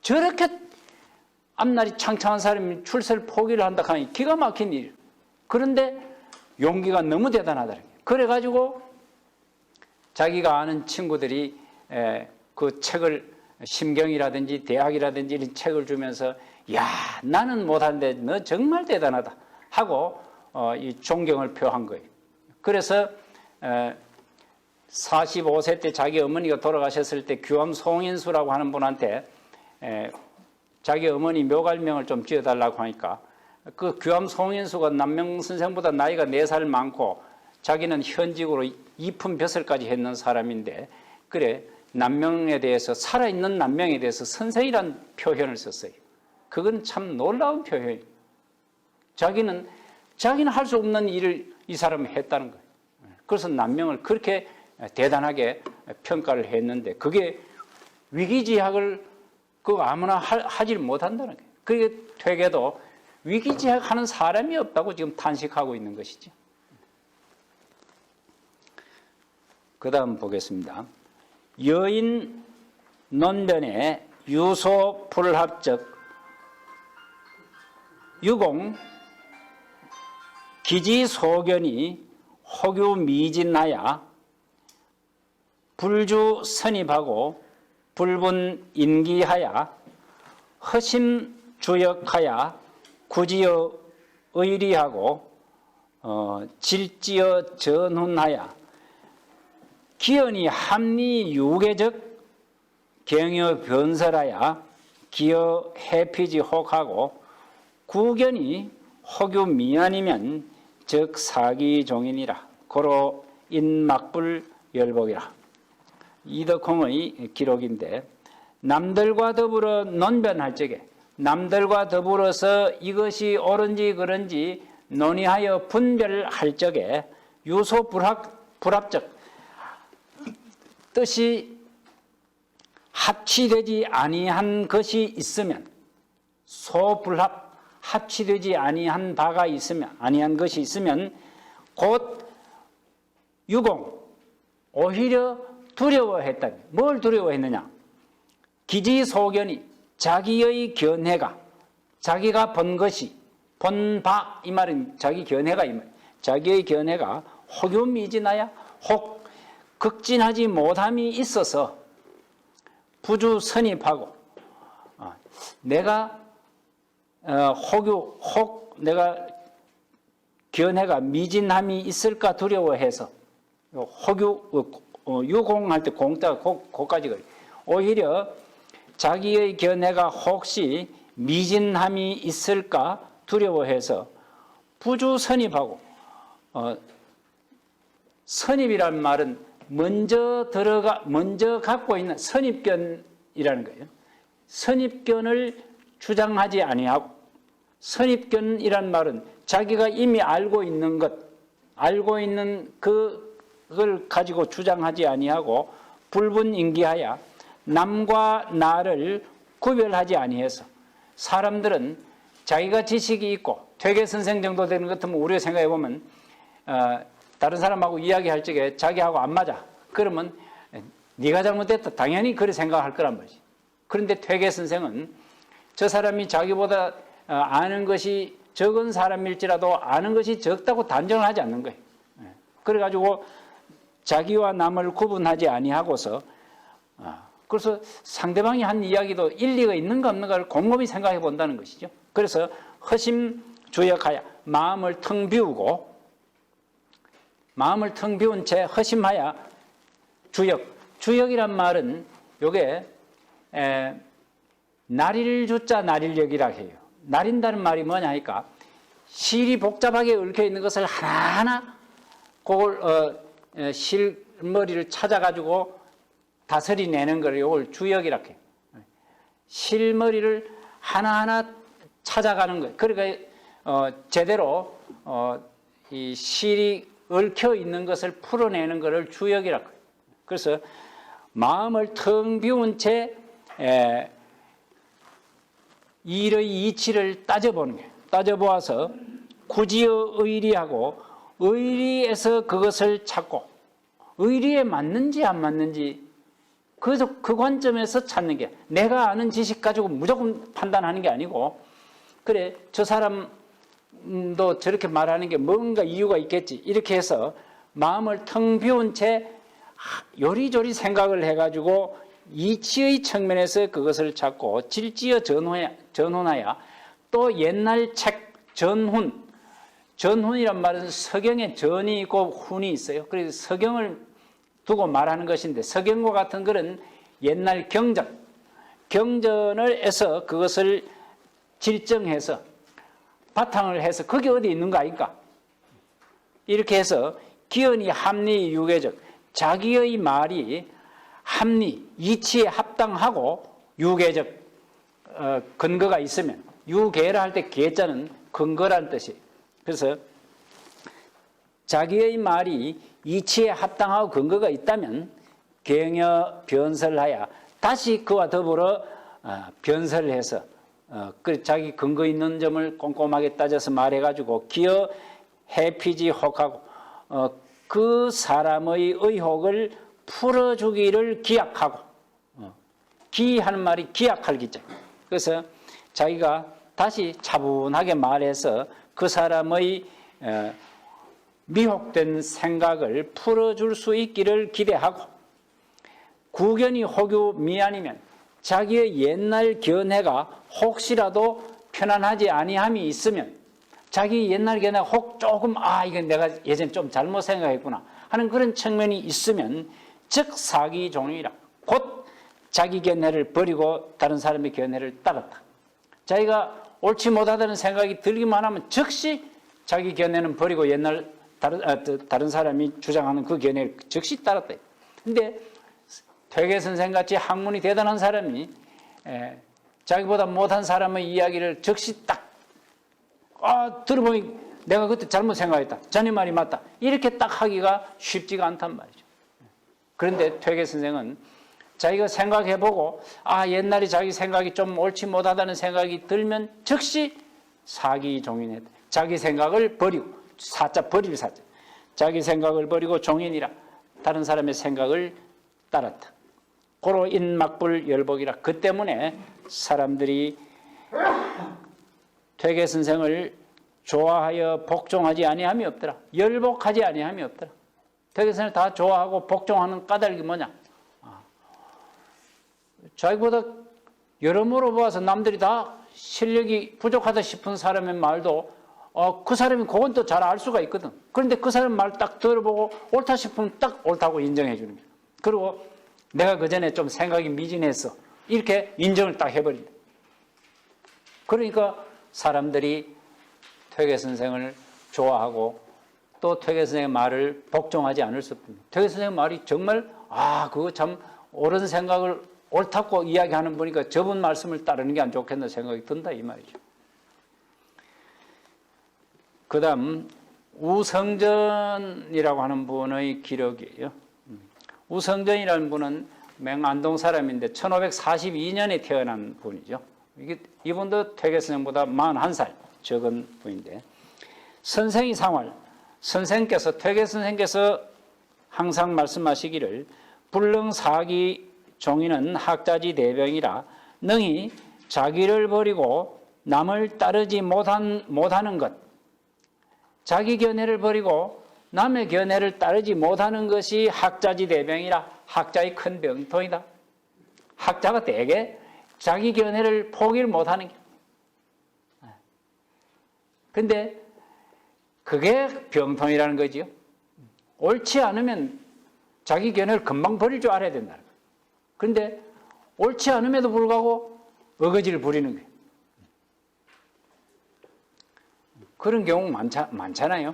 B: 저렇게 앞날이 창창한 사람이 출세를 포기를 한다고 하니 기가 막힌 일. 그런데 용기가 너무 대단하더라고요. 그래가지고 자기가 아는 친구들이 그 책을 심경이라든지 대학이라든지 이런 책을 주면서 야 나는 못하는데 너 정말 대단하다 하고 이 존경을 표한 거예요. 그래서 45세 때 자기 어머니가 돌아가셨을 때 규암 송인수라고 하는 분한테 자기 어머니 묘갈명을 좀 지어달라고 하니까 그 규암 송인수가 남명 선생보다 나이가 4살 많고 자기는 현직으로 이품 벼슬까지 했는 사람인데 그래 남명에 대해서 살아있는 남명에 대해서 선생이란 표현을 썼어요. 그건 참 놀라운 표현이에요. 자기는 할 수 없는 일을 이 사람이 했다는 거예요. 그래서 남명을 그렇게 대단하게 평가를 했는데 그게 위기지학을 그거 아무나 하질 못한다는 거예요. 그게 퇴계도 위기지학하는 사람이 없다고 지금 탄식하고 있는 것이죠. 그 다음 보겠습니다. 여인 논변의 유소 불합적 유공 기지소견이 혹유 미진하야 불주 선입하고 불분 인기하야 허심 주역하야 구지어 의리하고 질지어 전훈하야 기연이 합리 유계적 경여 변설하야 기여 해피지 혹하고 구견이 혹유 미안이면 즉 사기종인이라 고로 인막불 열복이라. 이덕홍의 기록인데 남들과 더불어 논변할 적에 남들과 더불어서 이것이 옳은지 그른지 논의하여 분별할 적에 유소 불합적 뜻이 합치되지 아니한 것이 있으면 소불합 합치되지 아니한 바가 있으면 아니한 것이 있으면 곧 유공 오히려 두려워했다. 뭘 두려워했느냐? 기지소견이 자기의 견해가 자기가 본 것이 본 바 이 말은 자기 견해가 이 말. 자기의 견해가 혹유미진하야 혹 극진하지 못함이 있어서 부주 선입하고 내가 내가 견해가 미진함이 있을까 두려워해서 유공할 때 공자가 고까지 그래. 오히려 자기의 견해가 혹시 미진함이 있을까 두려워해서 부주 선입하고 선입이란 말은 먼저 갖고 있는 선입견이라는 거예요. 선입견을 주장하지 아니하고 선입견이란 말은 자기가 이미 알고 있는 것, 알고 있는 그걸 가지고 주장하지 아니하고 불분인기하여 남과 나를 구별하지 아니해서 사람들은 자기가 지식이 있고 퇴계 선생 정도 되는 것 같으면 우리가 생각해 보면 다른 사람하고 이야기할 적에 자기하고 안 맞아. 그러면 네가 잘못됐다. 당연히 그렇게 생각할 거란 말이지. 그런데 퇴계 선생은 저 사람이 자기보다 아는 것이 적은 사람일지라도 아는 것이 적다고 단정을 하지 않는 거예요. 그래가지고 자기와 남을 구분하지 아니하고서 그래서 상대방이 한 이야기도 일리가 있는가 없는가를 곰곰이 생각해 본다는 것이죠. 그래서 허심주역하여 마음을 텅 비우고 마음을 텅 비운 채 허심하여 주역이란 말은 요게 날일 주자 날일역이라 해요. 날인다는 말이 뭐냐 하니까 실이 복잡하게 얽혀 있는 것을 하나하나 그걸 실머리를 찾아가지고 다스리 내는 걸 이걸 주역이라 해요. 실머리를 하나하나 찾아가는 거예요. 그러니까 제대로 이 실이 얽혀 있는 것을 풀어내는 것을 주역이라고 해요. 그래서 마음을 텅 비운 채 일의 이치를 따져보는 거예요. 따져보아서 구지어 의리하고 의리에서 그것을 찾고 의리에 맞는지 안 맞는지 그래서 그 관점에서 찾는 게 내가 아는 지식 가지고 무조건 판단하는 게 아니고 그래 저 사람도 저렇게 말하는 게 뭔가 이유가 있겠지 이렇게 해서 마음을 텅 비운 채 요리조리 생각을 해가지고 이치의 측면에서 그것을 찾고 질지어 전훈하여 또 옛날 책 전훈이란 말은 서경에 전이 있고 훈이 있어요. 그래서 서경을 두고 말하는 것인데 서경과 같은 그런 옛날 경전을 해서 그것을 질정해서 바탕을 해서 그게 어디 있는가 아닌가 이렇게 해서 기연이 합리 유계적 자기의 말이 합리 이치에 합당하고 유계적 근거가 있으면 유계라 할 때 계자는 근거라는 뜻이에요. 그래서 자기의 말이 이치에 합당하고 근거가 있다면 경여 변설하여 다시 그와 더불어 변설을 해서 그 자기 근거 있는 점을 꼼꼼하게 따져서 말해가지고 기어 해피지 혹하고 그 사람의 의혹을 풀어주기를 기약하고 기하는 말이 기약할 기자. 그래서 자기가 다시 차분하게 말해서 그 사람의 미혹된 생각을 풀어줄 수 있기를 기대하고 구견이 혹여 미아니면 자기의 옛날 견해가 혹시라도 편안하지 아니함이 있으면 자기 옛날 견해가 혹 조금 이건 내가 예전에 좀 잘못 생각했구나 하는 그런 측면이 있으면 즉 사기 종이라 곧 자기 견해를 버리고 다른 사람의 견해를 따랐다. 자기가 옳지 못하다는 생각이 들기만 하면 즉시 자기 견해는 버리고 옛날 다른 사람이 주장하는 그 견해를 즉시 따랐다. 근데 퇴계 선생같이 학문이 대단한 사람이 자기보다 못한 사람의 이야기를 즉시 딱 들어보니 내가 그때 잘못 생각했다. 자네 말이 맞다. 이렇게 딱 하기가 쉽지가 않단 말이죠. 그런데 퇴계 선생은 자기가 생각해보고 옛날에 자기 생각이 좀 옳지 못하다는 생각이 들면 즉시 사기 종인했다. 자기 생각을 버리고 사자 버릴 사자. 자기 생각을 버리고 종인이라 다른 사람의 생각을 따랐다. 고로 인막불 열복이라. 그 때문에 사람들이 퇴계 선생을 좋아하여 복종하지 아니함이 없더라. 열복하지 아니함이 없더라. 퇴계 선생을 다 좋아하고 복종하는 까닭이 뭐냐? 자기보다 여러모로 보아서 남들이 다 실력이 부족하다 싶은 사람의 말도 그 사람이 그건 또 잘 알 수가 있거든. 그런데 그 사람 말 딱 들어보고 옳다 싶으면 딱 옳다고 인정해 주는 거야. 그리고 내가 그 전에 좀 생각이 미진했어. 이렇게 인정을 딱 해버린다. 그러니까 사람들이 퇴계 선생을 좋아하고 또 퇴계 선생의 말을 복종하지 않을 수 없습니다. 퇴계 선생의 말이 정말 그거 참 옳은 생각을 옳다고 이야기하는 분이니까 저분 말씀을 따르는 게 안 좋겠나 생각이 든다 이 말이죠. 그 다음 우성전이라고 하는 분의 기록이에요. 우성전이라는 분은 맹안동 사람인데 1542년에 태어난 분이죠. 이분도 퇴계 선생보다 41살 적은 분인데 선생이 상활, 퇴계 선생께서 항상 말씀하시기를 불능사기 종이는 학자지 대병이라 능히 자기를 버리고 남을 따르지 못하는 것, 자기 견해를 버리고 남의 견해를 따르지 못하는 것이 학자지 대병이라 학자의 큰 병통이다. 학자가 대개 자기 견해를 포기를 못하는 게. 근데 그게 병통이라는 거지요. 옳지 않으면 자기 견해를 금방 버릴 줄 알아야 된다는 거예요. 그런데 옳지 않음에도 불구하고 어거지를 부리는 거예요. 그런 경우 많잖아요.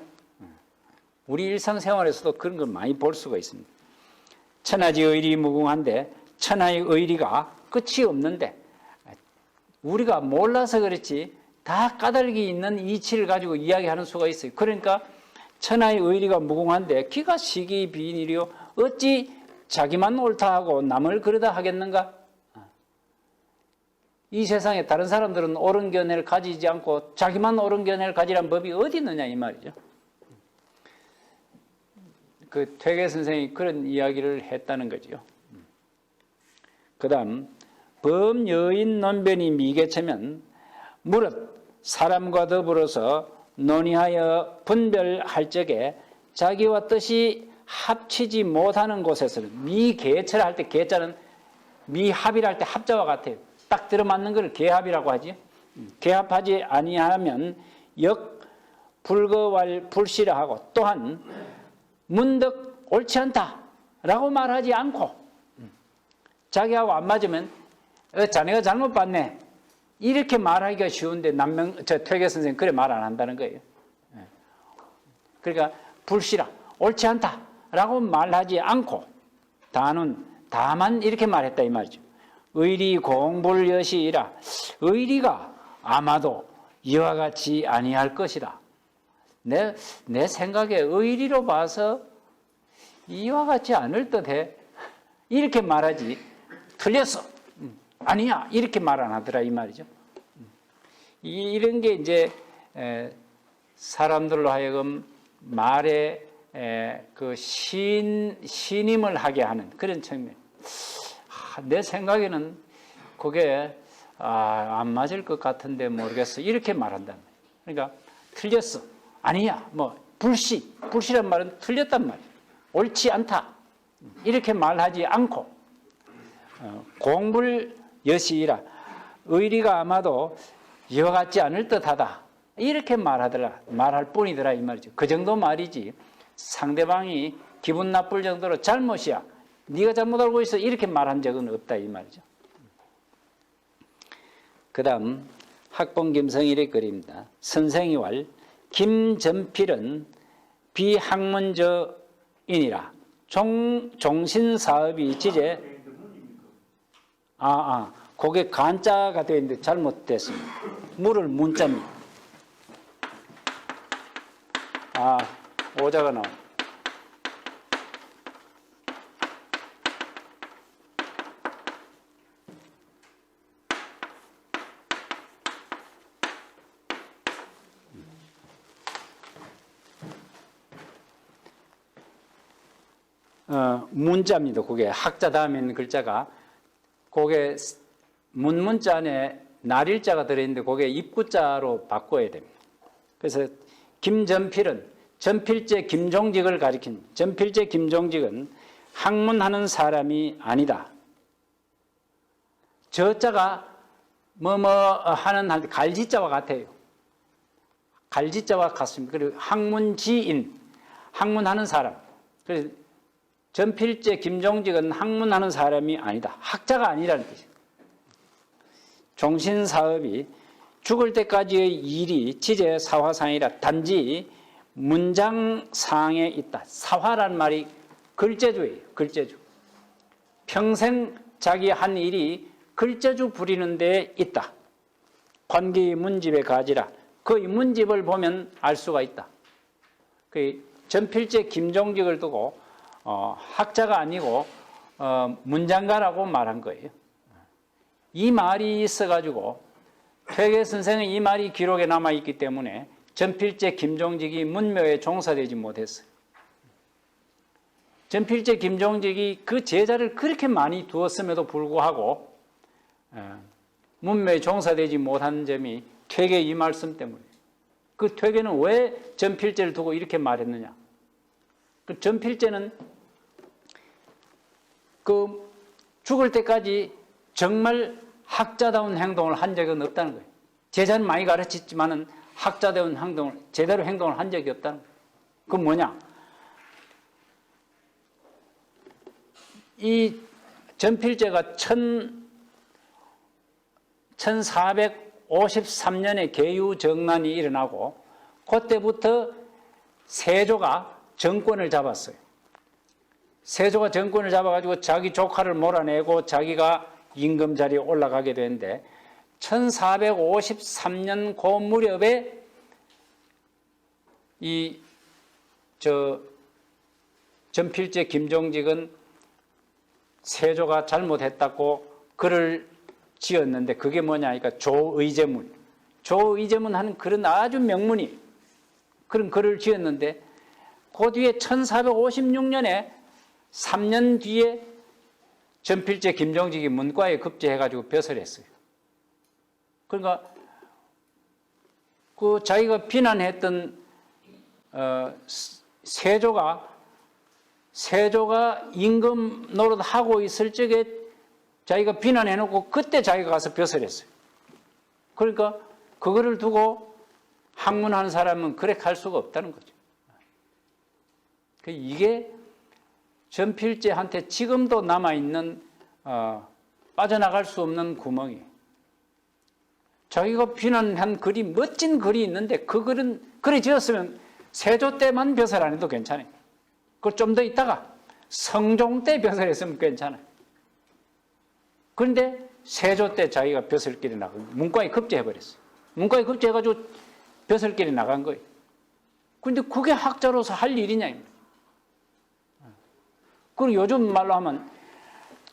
B: 우리 일상생활에서도 그런 걸 많이 볼 수가 있습니다. 천하지 의리 무궁한데 천하의 의리가 끝이 없는데 우리가 몰라서 그렇지 다 까닭이 있는 이치를 가지고 이야기하는 수가 있어요. 그러니까 천하의 의리가 무궁한데 기가 시기 비인이리요 어찌 자기만 옳다 하고 남을 그러다 하겠는가? 이 세상에 다른 사람들은 옳은 견해를 가지지 않고 자기만 옳은 견해를 가지란 법이 어디 있느냐 이 말이죠. 그 퇴계 선생이 그런 이야기를 했다는 거죠. 그 다음 범여인 논변이 미개체면 무릇 사람과 더불어서 논의하여 분별할 적에 자기와 뜻이 합치지 못하는 곳에서는 미개체를 할 때 개자는 미합이라 할 때 합자와 같아요. 딱 들어맞는 것을 개합이라고 하지. 개합하지 아니하면 역 불거왈 불씨라 하고 또한 문득 옳지 않다라고 말하지 않고 자기하고 안 맞으면 자네가 잘못 봤네 이렇게 말하기가 쉬운데 퇴계 선생님 그래 말 안 한다는 거예요. 그러니까 불씨라 옳지 않다라고 말하지 않고 다만 이렇게 말했다 이 말이죠. 의리 공불여시이라 의리가 아마도 이와 같이 아니할 것이다. 내 생각에 의리로 봐서 이와 같지 않을 듯해. 이렇게 말하지 틀렸어. 아니야 이렇게 말 안 하더라 이 말이죠.
A: 이런 게 이제 사람들로 하여금 말에 그 신임을 하게 하는 그런 측면. 내 생각에는 그게 안 맞을 것 같은데 모르겠어. 이렇게 말한단 말이야. 그러니까 틀렸어. 아니야. 뭐 불시란 말은 틀렸단 말이야. 옳지 않다. 이렇게 말하지 않고 공불 여시이라. 의리가 아마도 이와 같지 않을 듯하다. 이렇게 말할 뿐이더라 이 말이죠. 그 정도 말이지 상대방이 기분 나쁠 정도로 잘못이야. 네가 잘못 알고 있어. 이렇게 말한 적은 없다 이 말이죠. 그 다음 학본 김성일의 글입니다. 선생이 왈 김전필은 비학문저인이라 종신사업이 지제 그게 간자가 되어 있는데 잘못됐습니다. 물을 문자입니다. 오자가 나옵니다. 문자입니다. 그게 학자 다음에 있는 글자가 그게 문자 안에 날일자가 들어있는데 그게 입구자로 바꿔야 됩니다. 그래서 김전필은 전필제 김종직을 가리킨 전필제 김종직은 학문하는 사람이 아니다. 저자가 하는 갈지자와 같아요. 갈지자와 같습니다. 그리고 학문지인 학문하는 사람. 그래서 전필제 김종직은 학문하는 사람이 아니다. 학자가 아니라는 뜻이에요. 종신사업이 죽을 때까지의 일이 지제 사화상이라 단지 문장상에 있다. 사화란 말이 글재주예요. 글재주. 평생 자기 한 일이 글재주 부리는 데에 있다. 관계의 문집에 가지라. 그 문집을 보면 알 수가 있다. 그 전필제 김종직을 두고 학자가 아니고 문장가라고 말한 거예요. 이 말이 있어가지고 퇴계 선생의 이 말이 기록에 남아있기 때문에 전필제 김종직이 문묘에 종사되지 못했어요. 전필제 김종직이 그 제자를 그렇게 많이 두었음에도 불구하고 문묘에 종사되지 못한 점이 퇴계 이 말씀 때문이에요. 그 퇴계는 왜 전필제를 두고 이렇게 말했느냐. 그 전필제는 그 죽을 때까지 정말 학자다운 행동을 한 적은 없다는 거예요. 제자는 많이 가르쳤지만은 학자다운 행동을 제대로 행동을 한 적이 없다는 거예요. 그건 뭐냐? 이 전필제가 1453년에 계유정난이 일어나고 그때부터 세조가 정권을 잡았어요. 세조가 정권을 잡아가지고 자기 조카를 몰아내고 자기가 임금 자리에 올라가게 되는데 1453년 그 무렵에 전필제 김종직은 세조가 잘못했다고 글을 지었는데 그게 뭐냐 그러니까 조의제문. 조의제문 하는 그런 아주 명문이 그런 글을 지었는데 그 뒤에 1456년에 3년 뒤에 전필제 김종직이 문과에 급제해가지고 벼슬했어요. 그러니까 그 자기가 비난했던 세조가 임금 노릇하고 있을 적에 자기가 비난해놓고 그때 자기가 가서 벼슬했어요. 그러니까 그거를 두고 학문하는 사람은 그렇게 할 수가 없다는 거죠. 이게 전필제한테 지금도 남아있는 빠져나갈 수 없는 구멍이에요. 자기가 비난한 글이 멋진 글이 있는데 그 글은 글이 지었으면 세조 때만 벼슬 안 해도 괜찮아요. 그걸 좀 더 있다가 성종 때 벼슬했으면 괜찮아요. 그런데 세조 때 자기가 벼슬길에 나가고 문과에 급제해버렸어요. 문과에 급제해가지고 벼슬길에 나간 거예요. 그런데 그게 학자로서 할 일이냐. 그리고 요즘 말로 하면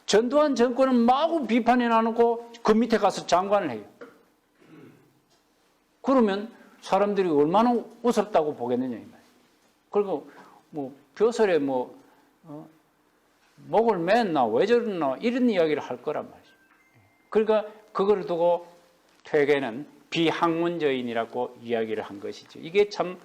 A: 전두환 정권은 마구 비판해 놔놓고 그 밑에 가서 장관을 해요.
B: 그러면 사람들이 얼마나 우습다고 보겠느냐 이 말이에요. 그리고 뭐 벼슬에 목을 맸나 왜 저러나 이런 이야기를 할 거란 말이죠. 그러니까 그걸 두고 퇴계는 비학문적인이라고 이야기를 한 것이죠. 이게 참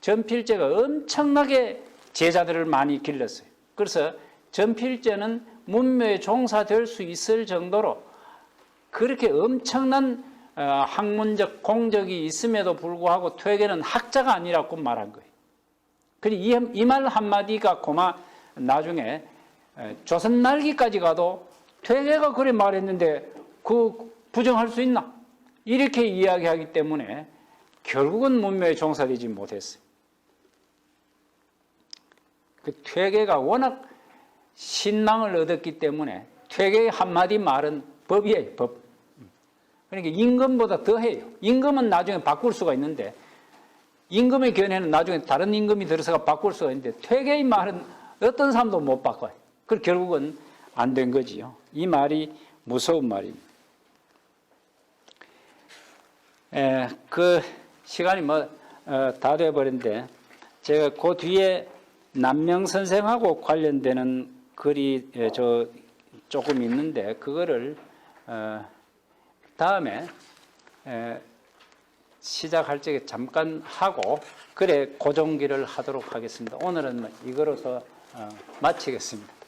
B: 전필제가 엄청나게 제자들을 많이 길렀어요. 그래서 전필제는 문묘에 종사될 수 있을 정도로 그렇게 엄청난 학문적 공적이 있음에도 불구하고 퇴계는 학자가 아니라고 말한 거예요. 그리고 이 말 한마디가 고마 나중에 조선 말기까지 가도 퇴계가 그래 말했는데 그 부정할 수 있나? 이렇게 이야기하기 때문에 결국은 문묘에 종사되지 못했어요. 그 퇴계가 워낙 신망을 얻었기 때문에 퇴계의 한마디 말은 법이에요, 법. 그러니까 임금보다 더해요. 임금은 나중에 바꿀 수가 있는데 임금의 견해는 나중에 다른 임금이 들어서가 바꿀 수가 있는데 퇴계의 말은 어떤 사람도 못 바꿔요. 그래서 결국은 안 된 거지요. 이 말이 무서운 말입니다. 그 시간이 다 돼버렸는데 제가 그 뒤에 남명 선생하고 관련되는 글이 조금 있는데 그거를 다음에 시작할 적에 잠깐 하고 그래 고정기를 하도록 하겠습니다. 오늘은 이거로서 마치겠습니다.